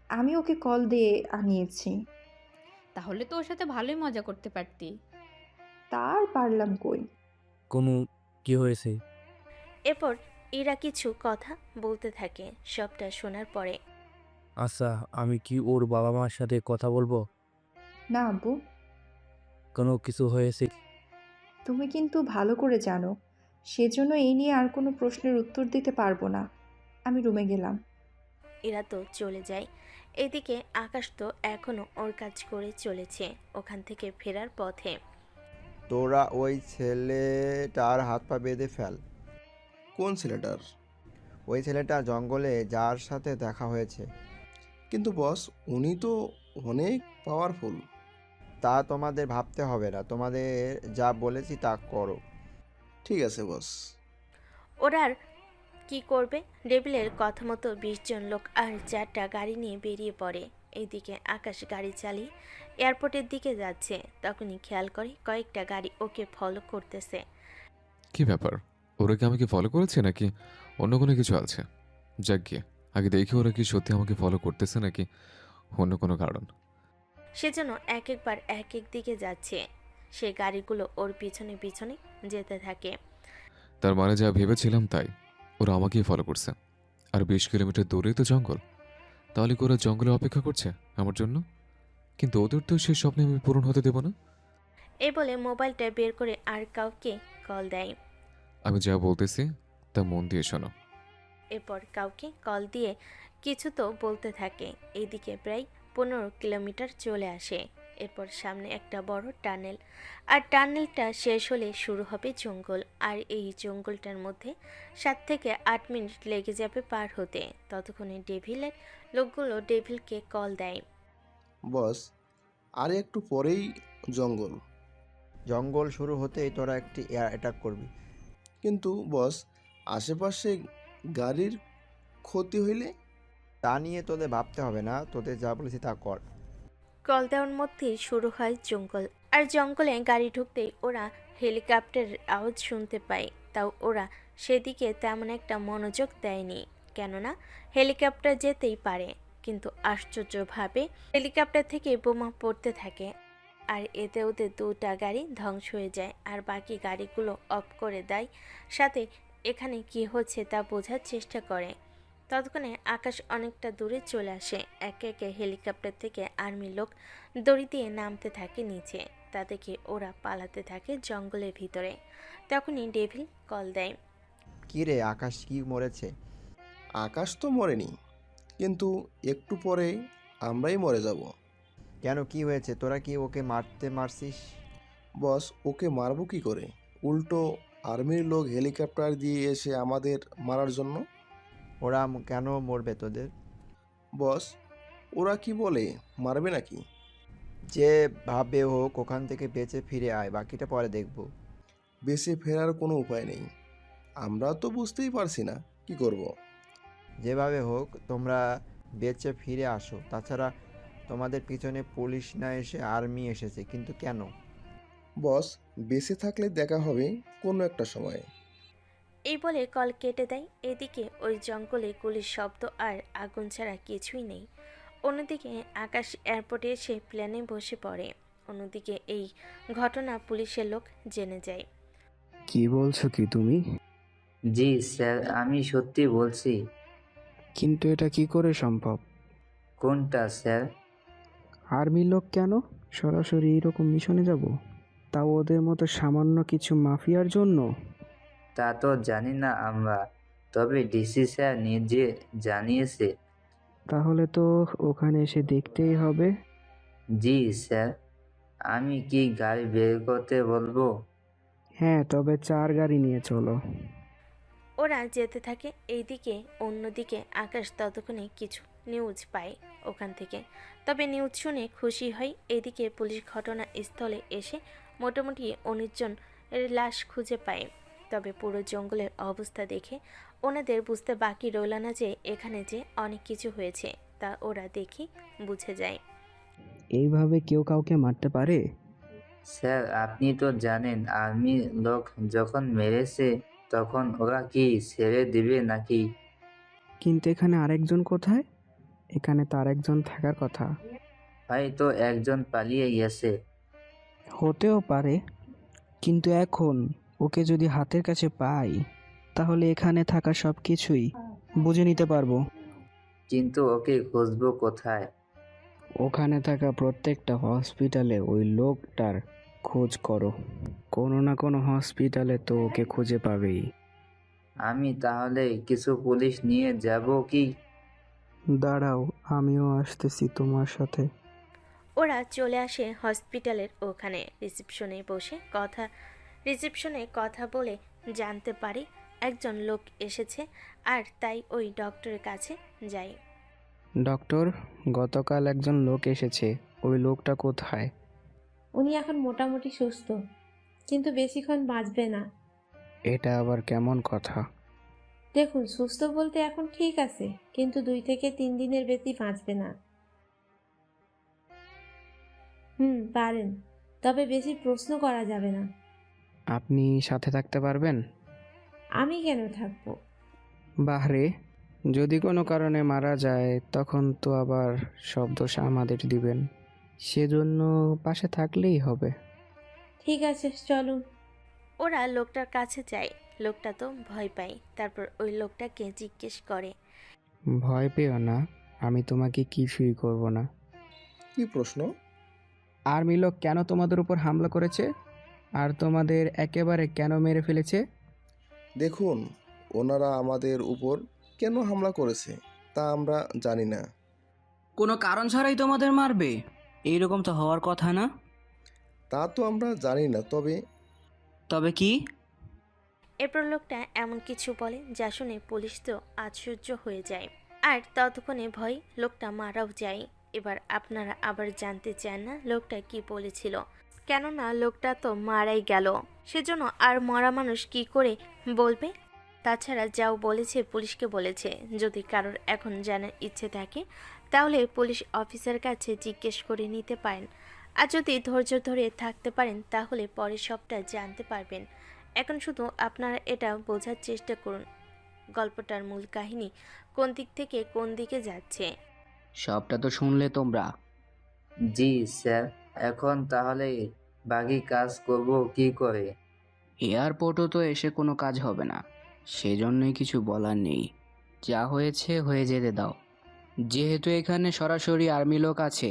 S11: আমি ওকে কল দিয়ে আনিয়েছি।
S12: তাহলে তো ওর সাথে ভালোই মজা করতে পারতি।
S11: তার পারলাম কই।
S19: কোনো কি হয়েছে?
S2: এরপর ইরা কিছু কথা বলতে থাকে। সবটা শোনার পরে
S19: আচ্ছা, আমি কি ওর বাবা মার সাথে কথা বলবো?
S11: না আব্বু,
S19: কোনো কিছু হয়েছে?
S11: তুমি কিন্তু ভালো করে জানো, সেজন্য এই নিয়ে আর কোনো প্রশ্নের উত্তর দিতে পারবো না। আমি রুমে গেলাম।
S2: ইরা তো চলে যায়। এদিকে আকাশ তো এখনো ওর কাজ করে চলেছে। ওখান থেকে ফেরার পথে
S22: তোরা ওই ছেলেটার হাত পা বেঁধে ফেল।
S14: কোন ছেলেটার?
S22: ওই ছেলেটা জঙ্গলে যার সাথে দেখা হয়েছে।
S14: কিন্তু বস, উনি তো অনেক পাওয়ারফুল।
S22: তা তোমাদের ভাবতে হবে না, তোমাদের যা বলেছি তা করো।
S14: ঠিক আছে বস।
S2: ওরা আর কি করবে? ডেভিলের কথা মতো 20 জন লোক আর 4টা গাড়ি নিয়ে বেরিয়ে পড়ে। এইদিকে আকাশ গাড়ি চালিয়ে এয়ারপোর্টের দিকে যাচ্ছে। তখনই খেয়াল করে কয়েকটা গাড়ি ওকে ফলো করতেছে।
S3: কি ব্যাপার, ওরা কি আমাকে ফলো করেছে নাকি অন্য কোনো কিছু আছে? যাক গিয়ে আগে দেখি ওরা কি সত্যি আমাকে ফলো করতেছে নাকি অন্য কোনো কারণ।
S2: সেজন্য এক একবার এক এক দিকে যাচ্ছে। সে গাড়িগুলো ওর পিছনে পিছনে যেতে থাকে।
S3: তার মানে যা ভেবেছিলাম তাই, ওরা আমাকেই ফলো করছে। আর 20 কিলোমিটার দূরেই তো জঙ্গল, তাহলে কি ওরা জঙ্গলে অপেক্ষা করছে আমার জন্য? কিন্তু ওদের তো সেই স্বপ্নে আমি পূরণ হতে দেব না।
S2: এই বলে মোবাইলটা বের করে আর কাউকে কল দেয়।
S3: আমি যা বলতেছি তা মন দিয়ে শোনো।
S2: এরপর কাউকে কল দিয়ে কিছু তো বলতে থাকে। এইদিকে প্রায় 15 কিলোমিটার চলে আসে। এরপর সামনে একটা বড় টানেল, আর টানেলটা শেষ হলে শুরু হবে জঙ্গল। আর এই জঙ্গলটার মধ্যে 7 থেকে 8 মিনিট লেগে যাবে পার হতে। ততক্ষণে ডেভিলের লোকগুলো ডেভিলকে কল দেয়।
S14: বস, আর একটু পরেই জঙ্গল।
S22: জঙ্গল শুরু হতেই তোরা একটি এয়ার অ্যাটাক করবি।
S14: কিন্তু বস, আশেপাশে গাড়ির ক্ষতি হইলে?
S22: তা নিয়ে তোদের ভাবতে হবে না, তোদের যা বলেছি তা কর।
S2: কল দেওয়ার মধ্যেই শুরু হয় জঙ্গল। আর জঙ্গলে গাড়ি ঢুকতেই ওরা হেলিকপ্টারের আওয়াজ শুনতে পায়। তাও ওরা সেদিকে তেমন একটা মনোযোগ দেয়নি, কেননা হেলিকপ্টার যেতেই পারে। কিন্তু আশ্চর্যভাবে হেলিকপ্টার থেকে বোমা পড়তে থাকে। আর এতে ওদের 2টা গাড়ি ধ্বংস হয়ে যায়। আর বাকি গাড়িগুলো অফ করে দেয়। সাথে এখানে কি হচ্ছে তা বোঝার চেষ্টা করে। ততক্ষণে আকাশ অনেকটা দূরে চলে আসে। একে একে হেলিকপ্টার থেকে আর্মি লোক দড়ি দিয়ে নামতে থাকে নিচে। তা দেখে ওরা পালাতে থাকে জঙ্গলের ভিতরে। তখনই ডেভিল কল দেয়।
S22: কি রে আকাশ, কি মরেছে?
S14: আকাশ তো মরেনি, কিন্তু একটু পরে আমরাই মরে যাব।
S22: কেন, কি হয়েছে? তোরা কি ওকে মারছিস?
S14: বস, ওকে মারবো কি করে? উল্টো আর্মির লোক হেলিকপ্টার দিয়ে এসে আমাদের মারার জন্য।
S22: ওরা কেন মরবে তোদের?
S14: বস, ওরা কি বলে মারবে নাকি?
S22: যে ভাবে হোক ওখান থেকে বেঁচে ফিরে আয়, বাকিটা পরে দেখব।
S14: বেঁচে ফেরার কোনো উপায় নেই। আমরা তো বুঝতেই পারছি না কি করব।
S22: যেভাবে হোক তোমরা বেঁচে ফিরে আসো। তাছাড়া তোমাদের পিছনে পুলিশ না এসে আর্মি এসেছে, কিন্তু কেন?
S14: বস, বেঁচে থাকলে দেখা হবে কোনো একটা সময়ে।
S2: এই বলে কল কেটে দেয়। এদিকে ওই জঙ্গলে গুলির শব্দ আর আগুন ছাড়া কিছুই নেই। অন্যদিকে আকাশ এয়ারপোর্টে এসে প্লেনে বসে পড়ে। অন্যদিকে এই ঘটনা পুলিশের লোক জেনে যায়।
S18: কি বলছো কি তুমি?
S21: জি স্যার, আমি সত্যি বলছি।
S18: কিন্তু এটা কি করে সম্ভব?
S21: কোনটা স্যার?
S18: আর্মি লোক কেন সরাসরি এরকম মিশনে যাব? তাও ওদের মতো সামান্য কিছু মাফিয়ার জন্য?
S21: তা তো জানি না আমরা, তবে ডিসি স্যার নিজে জানিয়েছে।
S18: তাহলে তো ওখানে এসে দেখতেই হবে।
S21: জি স্যার। আমি কি গাড়ি বের করতে বলবো?
S18: হ্যাঁ, তবে 4 গাড়ি নিয়ে চলো।
S2: ওরা যেতে থাকে। এইদিকে অন্যদিকে আকাশ ততক্ষণে কিছু নিউজ পায় ওখান থেকে। তবে নিউজ শুনে খুশি হয়। এদিকে পুলিশ ঘটনাস্থলে এসে মোটামুটি 19 জনের লাশ খুঁজে পায়। তবে পুরো জঙ্গলের অবস্থা দেখে ওনাদের বুঝতে বাকি রইল না যে এখানে যে অনেক কিছু হয়েছে তা ওরা দেখি বুঝে যায়।
S18: এইভাবে কেউ কাউকে মারতে পারে?
S21: স্যার আপনি তো জানেন, আর্মি লোক যখন মেরেছে তখন ওরা কি ছেড়ে দিবে নাকি?
S18: কিন্তু এখানে আরেকজন কোথায়? এখানে তো আরেকজন থাকার কথা।
S21: হয়তো একজন পালিয়ে গেছে।
S18: হতেও পারে, কিন্তু এখন ওকে যদি হাতের কাছে পাই তাহলে এখানে থাকা সব কিছুই বুঝে নিতে পারবো।
S21: কিন্তু ওকে খুঁজবো কোথায়?
S18: ওখানে থাকা প্রত্যেকটা হসপিটালে ওই লোকটার খোঁজ করো। কোনো না কোনো হসপিটালে তো ওকে খুঁজে পাবেই।
S21: আমি তাহলে কিছু পুলিশ নিয়ে যাব কি?
S18: দাঁড়াও, আমিও আসতেছি তোমার সাথে।
S2: ওরা চলে আসে হসপিটালের ওখানে। রিসেপশনে কথা বলে জানতে পারি একজন লোক এসেছে, আর তাই ওই ডক্টরের কাছে যাই।
S18: ডক্টর, গতকাল একজন লোক এসেছে, ওই লোকটা কোথায়?
S5: উনি এখন মোটামুটি সুস্থ, কিন্তু বেশিক্ষণ বাঁচবে না।
S18: এটা আবার কেমন কথা?
S5: দেখুন, সুস্থ বলতে এখন ঠিক আছে, কিন্তু 2 থেকে 3 দিনের বেশি বাঁচবে না। পারেন, তবে বেশি প্রশ্ন করা যাবে না।
S18: আপনি সাথে থাকতে পারবেন?
S5: আমি কেন থাকবো?
S18: বাহরে, যদি কোনো কারণে মারা যায় তখন তো আবার সব দোষ আমাদের দিবেন, সেজন্য পাশে থাকলেই হবে।
S5: ঠিক আছে, চলুন।
S2: ওরা লোকটার কাছে যায়। লোকটা তো ভয় পায়। তারপর ওই লোকটাকে জিজ্ঞেস করে,
S18: ভয় পেও না, আমি তোমাকে কিছুই করব না।
S14: কি প্রশ্ন?
S18: আর্মি লোক কেন তোমাদের উপর হামলা করেছে আর তোমাদের একেবারে কেন মেরে ফেলেছে?
S14: দেখুন, ওনারা আমাদের উপর কেন হামলা করেছে তা আমরা জানি না।
S8: কোনো কারণ ছাড়াই তোমাদের মারবে? এইরকম তো হওয়ার কথা না।
S14: তা তো আমরা জানি না,
S8: তবে কি?
S2: এরপর লোকটা এমন কিছু বলে যা শুনে পুলিশ তো আশ্চর্য হয়ে যায়। আর ততক্ষণে ভয় লোকটা মারাও যায়। এবার আপনারা আবার জানতে চান না লোকটা কি বলেছিল? কেননা লোকটা তো মারাই গেল, সেজন্য আর মরা মানুষ কি করে বলবে? তাছাড়া যাও বলেছে পুলিশকে বলেছে। যদি কারোর এখন জানার ইচ্ছে থাকে তাহলে পুলিশ অফিসার কাছে জিজ্ঞেস করে নিতে পারেন। আর যদি ধৈর্য ধরে থাকতে পারেন তাহলে পরে সবটা জানতে পারবেন। এখন শুধু আপনারা এটা বোঝার চেষ্টা করুন গল্পটার মূল কাহিনী কোন দিক থেকে কোন দিকে যাচ্ছে।
S8: সবটা তো শুনলে তোমরা।
S21: জি স্যার। এখন তাহলে বাকি কাজ করব কি করে?
S8: এয়ারপোর্টও তো এসে কোনো কাজ হবে না, সেজন্যই কিছু বলার নেই। যা হয়েছে হয়ে যেতে দাও। যেহেতু এখানে সরাসরি আর্মি লোক আছে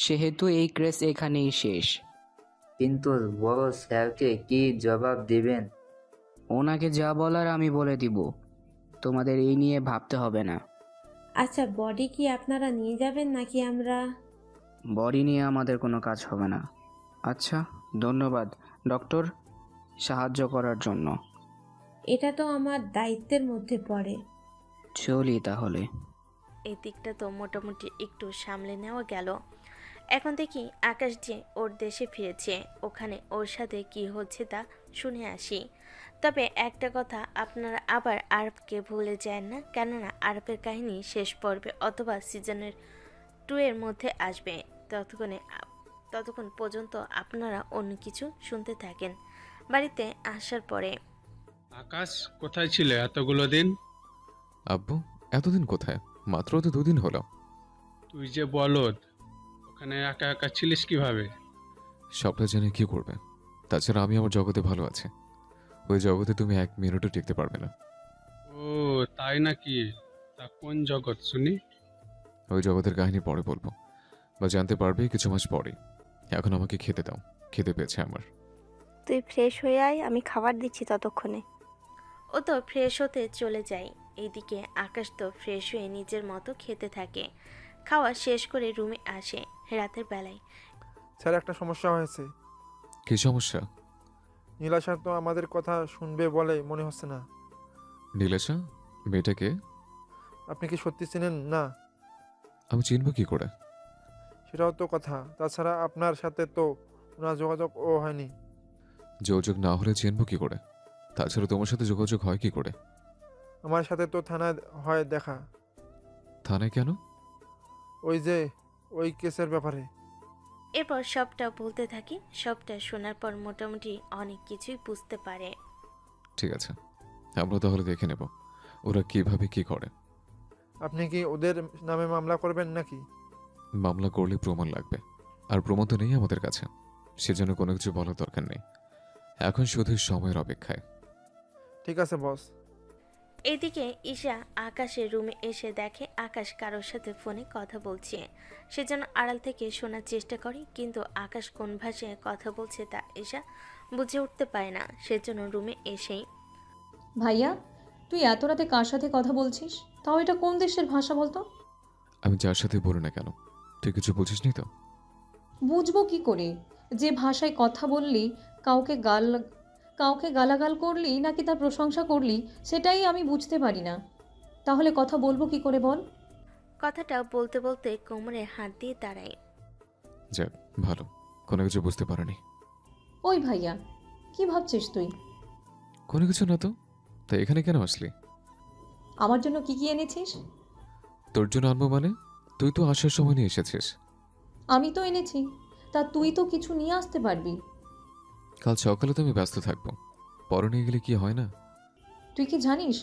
S8: সেহেতু এই কেস এখানেই শেষ।
S21: কিন্তু বড় স্যারকে কি জবাব দিবেন?
S8: ওনাকে যা বলার আমি বলে দিব, তোমাদের এই নিয়ে ভাবতে হবে না।
S5: আচ্ছা, বডি কি আপনারা নিয়ে যাবেন নাকি আমরা?
S8: বডি নিয়ে আমাদের কোনো কাজ হবে না। আচ্ছা, ধন্যবাদ ডক্টর সাহায্য করার জন্য।
S5: এটা তো আমার দায়িত্বের মধ্যে পড়ে।
S8: চলি তাহলে।
S2: এই দিকটা তো মোটামুটি একটু সামলে নেওয়া গেল। এখন দেখি আকাশ যে ওর দেশে ফিরেছে, ওখানে ওর সাথে কি হচ্ছে তা শুনে আসি। তবে একটা কথা, আপনারা আবার আরবকে ভুলে যায় না, কেননা আরবের কাহিনী শেষ পর্বে অথবা সিজনের 2 এর মধ্যে আসবে। ততক্ষণ পর্যন্ত আপনারা অন্য কিছু শুনতে থাকেন। বাড়িতে আসার পরে
S4: আকাশ, কোথায় ছিলে এতগুলো দিন?
S3: আব্বু, এতদিন কোথায়? মাত্র তো 2 দিন হলো।
S4: তুই যে বলদ, ওখানে একা একা ছিলিস কিভাবে?
S3: সবটা জেনে কি করবে? তাছাড়া আমি আমার জগতে ভালো আছি। ওই জগতে তুমি 1 মিনিটও টিকতে পারবে না।
S4: ও তাই নাকি? তা কোন জগৎ শুনি?
S3: ওই জগতের কাহিনী পরে বলবো, বা জানতে পারবে কিছু মাস পরে। এখন আমাকে খেতে দাও, খেতে পেয়েছে আমার।
S7: তুই ফ্রেশ হয়ে আয়, আমি খাবার দিচ্ছি ততক্ষণে।
S2: ও তো ফ্রেশ হতে চলে যায়। এইদিকে আকাশ তো ফ্রেশ হয়ে নিজের মতো খেতে থাকে। খাওয়া শেষ করে রুমে আসে রাতের বেলায়।
S9: স্যার, একটা সমস্যা হয়েছে।
S3: কি সমস্যা?
S9: নীলাশা তো আমাদের কথা শুনবে বলে মনে হচ্ছে না।
S3: নীলেশা? মেয়েটাকে?
S9: আপনি কি সত্যি চেনেন না?
S3: আমি চিনব কি করে?
S9: সেটাও তো কথা। তাছাড়া আপনার সাথে তো ওনার যোগাযোগও হয়নি।
S3: যোগাযোগ না হলে চিনব কি করে? তাছাড়া তোমার সাথে যোগাযোগ হয় কি করে?
S9: আমার সাথে তো থানায় হয় দেখা।
S3: থানায় কেন?
S9: ওই যে ওই কেসের ব্যাপারে।
S2: এরপর সবটা বলতে থাকি। সবটা শোনার পর মোটামুটি অনেক কিছুই বুঝতে পারে।
S3: ঠিক আছে, আমরা তাহলে দেখে নেব ওরা কিভাবে কি করে।
S9: আপনি কি ওদের নামে মামলা করবেন নাকি?
S3: মামলা করলে প্রমাণ লাগবে, আর প্রমাণ তো নেই আমাদের কাছে। সেজন্য কোনো কিছু বলার দরকার নেই। এখন শুধু সময়ের অপেক্ষায়।
S9: ঠিক আছে বস।
S2: এদিকে ঈশা আকাশের রুমে এসে দেখে আকাশ কারোর সাথে ফোনে কথা বলছে। সেজন্য আড়াল থেকে শোনার চেষ্টা করে, কিন্তু আকাশ কোন ভাষায় কথা বলছে তা ঈশা বুঝে উঠতে পারে না। সেজন্য রুমে এসেই,
S1: ভাইয়া, তুই এত রাতে কার সাথে কথা বলছিস? তাও এটা কোন দেশের ভাষা বলতো?
S3: আমি যার সাথে বলি না কেন, তুই কিছু বুঝিস নি তো?
S1: বুঝবো কি করে? যে ভাষায় কথা বললি, কাউকে গালাগাল করলি নাকি তার প্রশংসা করলি, সেটাই আমি বুঝতে পারি না। তাহলে কথা বলবো কি করে বল?
S2: কথাটা বলতে বলতে কোমরে হাত দিয়ে দাঁড়ায়।
S3: যাক, ভালো, কোনো কিছু বুঝতে পারিনি।
S1: ওই ভাইয়া, কি ভাবছিস তুই?
S3: কোনো কিছু না তো। তাই এখানে কেন আসলি?
S1: আমার জন্য কি কি এনেছিস?
S3: তোর জন্য আনবো মানে? তুই তো আসার সময় নিয়ে এসেছিস।
S1: আমি তো এনেছি, তা তুই তো কিছু নিয়ে আসতে পারবি।
S3: কাল সকালে তো আমি ব্যস্ত থাকবো, পরে নিয়ে গেলে কি হয় না?
S1: তুই কি জানিস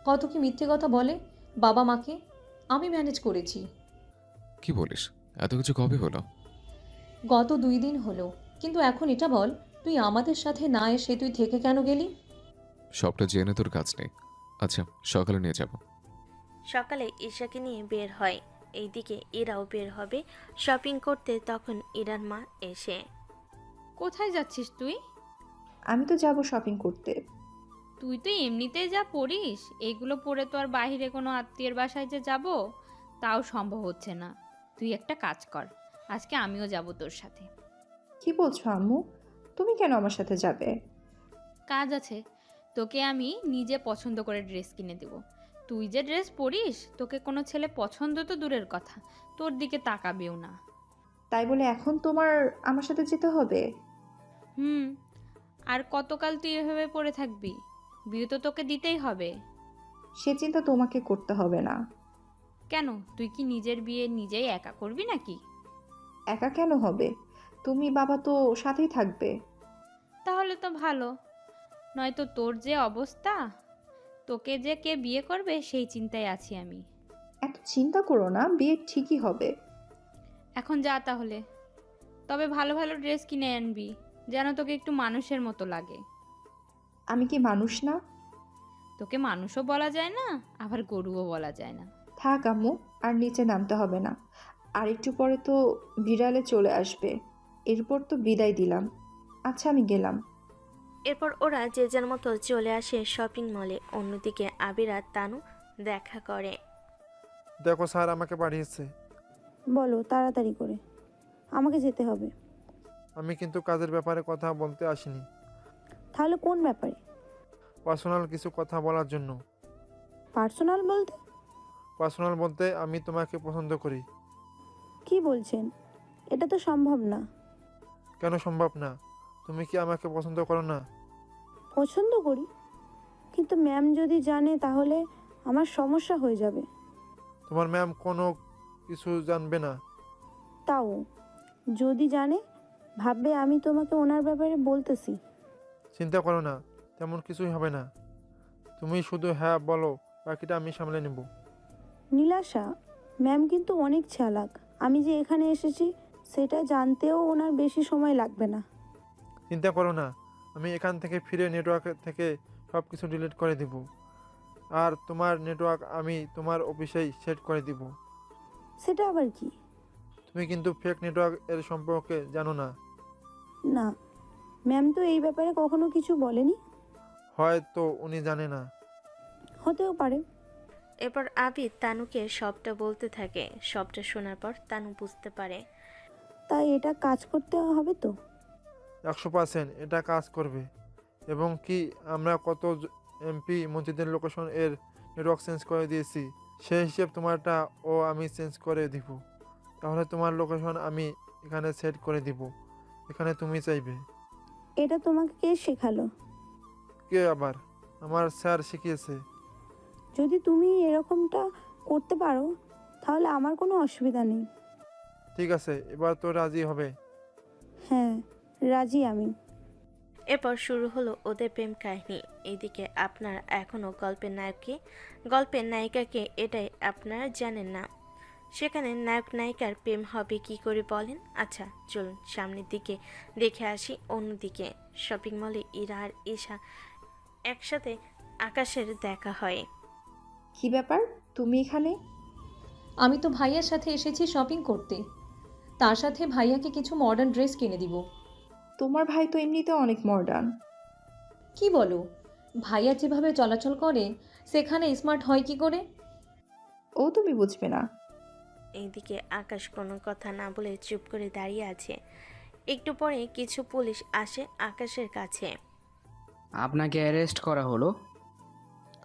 S1: কত কি মিথ্যে কথা বলে বাবা মাকে? আমি ম্যানেজ করেছি।
S3: কি বলিস? এত কিছু কবে হলো?
S1: গত 2 দিন হলো। কিন্তু এখন এটা বল, তুই আমাদের সাথে না এসে তুই থেকে কেন গেলি?
S3: সবটা জেনে তোর কাজ নেই। আচ্ছা, সকালে নিয়ে যাব।
S2: সকালে ঈশাকে নিয়ে বের হয়। এইদিকে ইরাও বের হবে শপিং করতে। তখন ইরার মা এসে,
S12: কোথায় যাচ্ছিস তুই?
S11: আমি তো যাব শপিং করতে।
S12: তুই তো এমনিতেই যা পড়িস, এইগুলো পরে তো আর বাইরে কোনো আত্মীয়ের বাসায় যে যাব তাও সম্ভব হচ্ছে না। তুই একটা কাজ কর, আজকে আমিও যাব তোর সাথে।
S11: কি বলছো আম্মু? তুমি কেন আমার সাথে যাবে?
S12: কাজ আছে, তোকে আমি নিজে পছন্দ করে ড্রেস কিনে দেব। তুই যে ড্রেস পরিস, তোকে কোনো ছেলে পছন্দ তো দূরের কথা, তোর দিকে তাকাবেও না।
S11: তাই বলে এখন তোমার আমার সাথে যেতে হবে?
S12: আর কতকাল তুই এভাবে পড়ে থাকবি? বিয়ে তো তোকে দিতেই হবে।
S11: সে চিন্তা তোমাকে করতে হবে না।
S12: কেন, তুই কি নিজের বিয়ে নিজেই একা করবি নাকি?
S11: একা কেন হবে? তুমি বাবা তো সাথেই থাকবে।
S12: তাহলে তো ভালো, নয়তো তোর যে অবস্থা, তোকে যে কে বিয়ে করবে সেই চিন্তায় আছি আমি।
S11: এত চিন্তা করো না, বিয়ে ঠিকই হবে।
S12: এখন যা তাহলে, তবে ভালো ভালো ড্রেস কিনে আনবি, যেন তোকে একটু মানুষের মতো লাগে।
S11: আমি কি মানুষ না?
S12: তোকে মানুষও বলা যায় না, আবার গরুও বলা যায় না।
S11: থাক আম্মু, আর নিচে নামতে হবে না। আর একটু পরে তো বিড়ালে চলে আসবে, এরপর তো বিদায় দিলাম। আচ্ছা, আমি গেলাম।
S2: এরপর ওরা যে যার মতো চলে আসে শপিং মলে। অন্যদিকে আবির আর তানু দেখা করে।
S9: দেখো স্যার আমাকে পাঠিয়েছে।
S17: বলো তাড়াতাড়ি করে, আমাকে যেতে হবে।
S9: আমি কিন্তু কাজের ব্যাপারে কথা বলতে আসিনি,
S17: তাহলে কোন ব্যাপারে?
S9: পার্সোনাল কিছু কথা বলার জন্য।
S17: পার্সোনাল বলতে?
S9: পার্সোনাল বলতে আমি তোমাকে পছন্দ করি।
S17: কি বলছেন? এটা তো সম্ভব না।
S9: কেন সম্ভব না? তুমি কি আমাকে পছন্দ করো না?
S17: পছন্দ করি, কিন্তু ম্যাম যদি জানে তাহলে আমার সমস্যা হয়ে যাবে।
S9: তোমার ম্যাম কোনো কিছু জানবে না।
S17: তাও যদি জানে, ভাববে আমি তোমাকে ওনার ব্যাপারে বলতেছি।
S9: চিন্তা করো না, তেমন কিছুই হবে না। তুমি শুধু হ্যাঁ বলো, বাকিটা আমি সামলে নেব।
S17: নীলাশা, ম্যাম কিন্তু অনেক চালাক। আমি যে এখানে এসেছি সেটা জানতেও ওনার বেশি সময় লাগবে না।
S9: চিন্তা করো না, আমি এখান থেকে ফিরে নেটওয়ার্ক থেকে সব কিছু ডিলিট করে দিব, আর তোমার নেটওয়ার্ক আমি তোমার অফিসেই সেট করে দিব।
S17: সেটা আবার কি?
S9: তুমি কিন্তু ফেক নেটওয়ার্ক এর সম্পর্কে জানো না।
S17: না, ম্যাম তো এই ব্যাপারে কখনো কিছু বলেনি।
S9: হয়তো উনি জানে না।
S17: হতেও পারে।
S2: এরপর আবিদ তানুকে সবটা বলতে থাকে। সবটা শোনার পর তানু বুঝতে পারে।
S17: তাই এটা কাজ করতে হবে তো।
S9: 100% এটা কাজ করবে। এবং কি আমরা কত এমপি মসজিদের লোকেশন এর নেটওয়ার্ক চেঞ্জ করে দিয়েছি, সেই হিসেব তোমারটা ও আমি চেঞ্জ করে দিব। তাহলে তোমার লোকেশন আমি এখানে সেট করে দিব, এখানে তুমি চাইবে।
S17: এটা তোমাকে কে শেখালো?
S9: কে আবার? আমার স্যার শিখিয়েছে।
S17: যদি তুমি এরকমটা করতে পারো তাহলে আমার কোনো অসুবিধা নেই।
S9: ঠিক আছে, এবার তো রাজি হবে?
S17: হ্যাঁ, রাজি আমি।
S2: এরপর শুরু হলো ওদের প্রেম কাহিনী। এইদিকে আপনারা এখনও গল্পের নায়িকাকে এটাই আপনারা জানেন না। সেখানে নায়ক নায়িকার প্রেম হবে কি করে বলেন? আচ্ছা চলুন সামনের দিকে দেখে আসি। অন্যদিকে শপিং মলে ইরা আর ঈশা একসাথে আকাশের দেখা হয়।
S11: কি ব্যাপার, তুমি এখানে?
S1: আমি তো ভাইয়ার সাথে এসেছি শপিং করতে, তার সাথে ভাইয়াকে কিছু মডার্ন ড্রেস কিনে দিব।
S11: তোমার ভাই তো এমনিতে অনেক মডার্ন।
S1: কি বলো? ভাইয়া যেভাবে চলাচল করে সেখানে স্মার্ট হয় কি করে?
S11: ও তুমি বুঝবে না।
S2: এইদিকে আকাশ কোনো কথা না বলে চুপ করে দাঁড়িয়ে আছে। একটু পরে কিছু পুলিশ আসে আকাশের কাছে।
S8: আপনাকে অ্যারেস্ট করা হলো।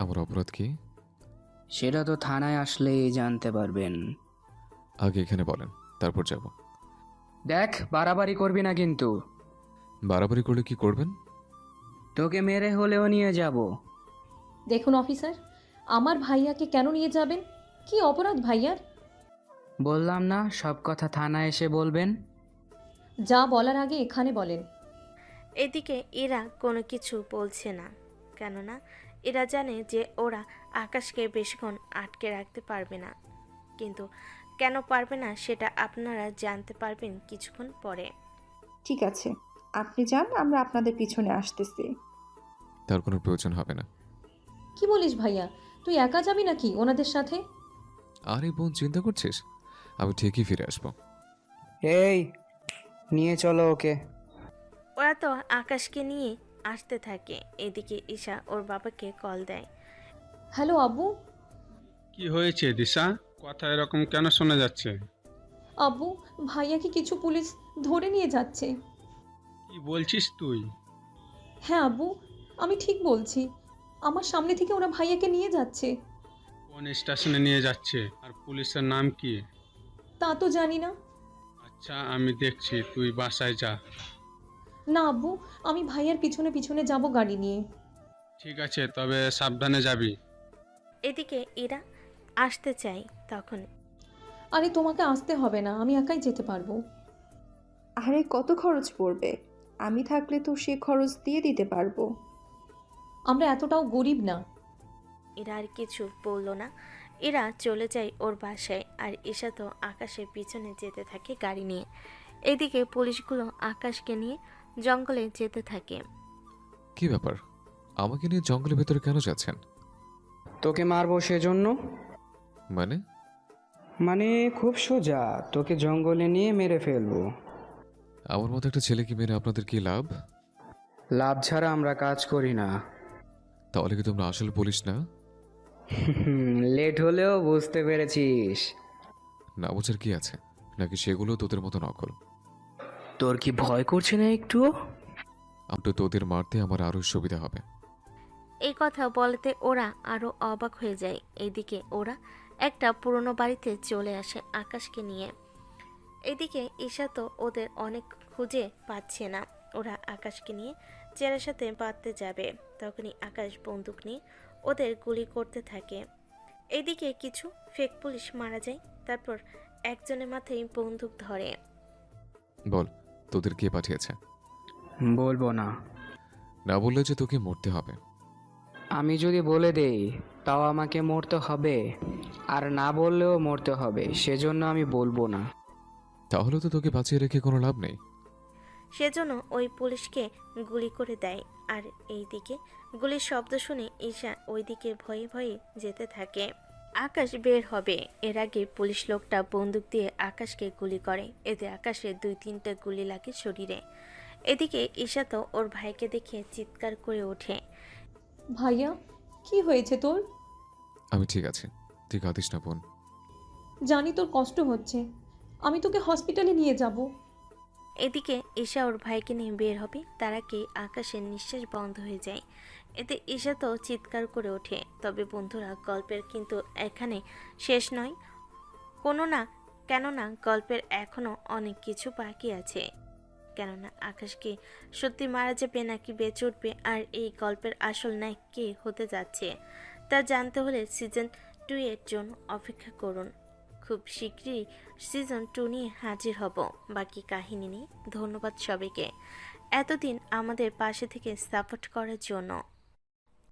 S3: আমার অপরাধ কি?
S8: সেটা তো থানায় আসলেই জানতে পারবেন।
S3: আগে এখানে বলেন, তারপর যাব।
S8: দেখ, বাড়াবাড়ি করবি না কিন্তু।
S3: বাড়াবাড়ি করলে কি করবেন?
S8: তোকে মেরে হলেও নিয়ে যাব।
S1: দেখুন অফিসার, আমার ভাইয়াকে কেন নিয়ে যাবেন? কি অপরাধ ভাইয়ার?
S8: বললাম না, সব কথা থানায় এসে বলবেন।
S1: যা বলার আগে এখানে বলেন।
S2: এদিকে এরা কোনো কিছু বলছে না, কেননা এরা জানে যে ওরা আকাশকে বেশিক্ষণ আটকে রাখতে পারবে না। কিন্তু কেন পারবে না সেটা আপনারা জানতে পারবেন কিছুক্ষণ পরে।
S11: ঠিক আছে, আপনি যান, আমরা আপনাদের পিছনে আসতেছি।
S3: তার কোনো প্রয়োজন হবে না।
S1: কি বলিস ভাইয়া? তুই একা যাবি নাকি ওনাদের সাথে?
S3: আরে বোন, চিন্তা করছিস? আমি ঠিকই ফিরে আসবো।
S18: এই নিয়ে চলো ওকে।
S2: ওরা তো আকাশকে নিয়ে আসতে থাকে। এদিকে ঈশা ওর বাবাকে কল দেয়।
S1: হ্যালো আব্বু।
S4: কি হয়েছে দিশা? কথা এরকম কেন শোনা যাচ্ছে?
S1: আব্বু, ভাইয়াকে কিছু পুলিশ ধরে নিয়ে যাচ্ছে।
S4: কি বলছিস তুই?
S1: হ্যাঁ আব্বু, আমি ঠিক বলছি। আমার সামনে থেকে ওরা ভাইয়াকে নিয়ে যাচ্ছে।
S4: কোন স্টেশনে নিয়ে যাচ্ছে আর পুলিশের নাম কি?
S1: তা তো জানি না।
S4: আচ্ছা আমি দেখছি, তুই বাসায় যা।
S1: না আব্বু, আমি ভাইয়ার পিছনে পিছনে যাব গাড়ি নিয়ে।
S4: ঠিক আছে, তবে সাবধানে যাবি।
S2: এদিকে এরা আসতে চায় তখন।
S1: আরে তোমাকে আসতে হবে না, আমি একাই যেতে পারবো।
S11: আরে কত খরচ পড়বে? আমি থাকলে তো সে খরচ দিয়ে দিতে পারবো।
S1: আমরা এতটাও গরিব না।
S2: এরা আর কিছু বলল না। এরা চলে যায় ওর বাসায় আর ঈশা তো আকাশের পিছনে যেতে থাকে গাড়ি নিয়ে। এদিকে পুলিশগুলো আকাশকে নিয়ে জঙ্গলে যেতে থাকে।
S3: কি ব্যাপার? আমাকে নিয়ে জঙ্গলের ভেতরে কেন যাচ্ছেন?
S18: তোকে মারবো সেজন্য।
S3: মানে
S18: খুব সোজা, তোকে জঙ্গলে নিয়ে মেরে ফেলবো।
S3: আমার মতো একটা ছেলেকে মেরে আপনাদের কি লাভ?
S18: লাভ ছাড়া আমরা কাজ করি না।
S3: তাহলে কি তোমরা আসলে পুলিশ না?
S18: লেট হলেও বুঝতে পেরেছিস।
S3: না বোঝার কি আছে? নাকি সেগুলো তোদের মতো নকল?
S18: তোর কি ভয় করছে না একটু?
S3: আপনি তোদের মারতে আমার আরো সুবিধা হবে।
S2: এই কথা বলতে ওরা আরো অবাক হয়ে যায়। এইদিকে ওরা একটা পুরনো বাড়িতে চলে আসে আকাশকে নিয়ে। এদিকে ঈশা তো ওদের অনেক খুঁজে পাচ্ছে না। ওরা আকাশকে নিয়ে চেয়ারের সাথে বাঁধতে যাবে, তখনই আকাশ বন্দুক নিয়ে ওদের গুলি করতে থাকে। এদিকে কিছু ফেক পুলিশ মারা যায়। তারপর একজনের মাথায় বন্দুক ধরে।
S3: বল, তোদের কে পাঠিয়েছে?
S18: বলবো না।
S3: না বললে যে তোকে মরতে হবে।
S18: আমি যদি বলে দেই তাও আমাকে মরতে হবে, আর না বললেও মরতে হবে, সেজন্য আমি বলবো না।
S3: তাহলে তো তোকে বাঁচিয়ে রেখে কোনো লাভ নেই।
S2: সেজন্য ওই পুলিশকে গুলি করে দেয়। আর এইদিকে গুলির শব্দ শুনে ঈশা ওইদিকে ভয়ে ভয়ে যেতে থাকে। আকাশ বের হবে এর আগে পুলিশ লোকটা বন্দুক দিয়ে আকাশকে গুলি করে। এতে আকাশের 2-3টা গুলি লাগে শরীরে। এদিকে ঈশা তো ওর ভাইকে দেখে চিৎকার করে ওঠে।
S1: ভাইয়া, কি হয়েছে তোর?
S3: আমি ঠিক আছি, তুই কাঁদিস না বোন।
S1: জানি তোর কষ্ট হচ্ছে, আমি তোকে হসপিটালে নিয়ে যাব।
S2: এদিকে ঈশা ওর ভাইকে নিয়ে বের হবে, তার আগে আকাশের নিঃশ্বাস বন্ধ হয়ে যায়। এতে ঈশা তো চিৎকার করে ওঠে। তবে বন্ধুরা, গল্পের কিন্তু এখানে শেষ নয় কেননা গল্পের এখনো অনেক কিছু বাকি আছে। কেননা আকাশকে সত্যি মারা যাবে নাকি বেঁচে উঠবে, আর এই গল্পের আসল নায়ক কে হতে যাচ্ছে তা জানতে হলে সিজন 2 এর জন্য অপেক্ষা করুন। খুব শীঘ্রই সিজন 2 নিয়ে হাজির হব বাকি কাহিনী নিয়ে। ধন্যবাদ সবাইকে এতদিন আমাদের পাশে থেকে সাপোর্ট করার জন্য।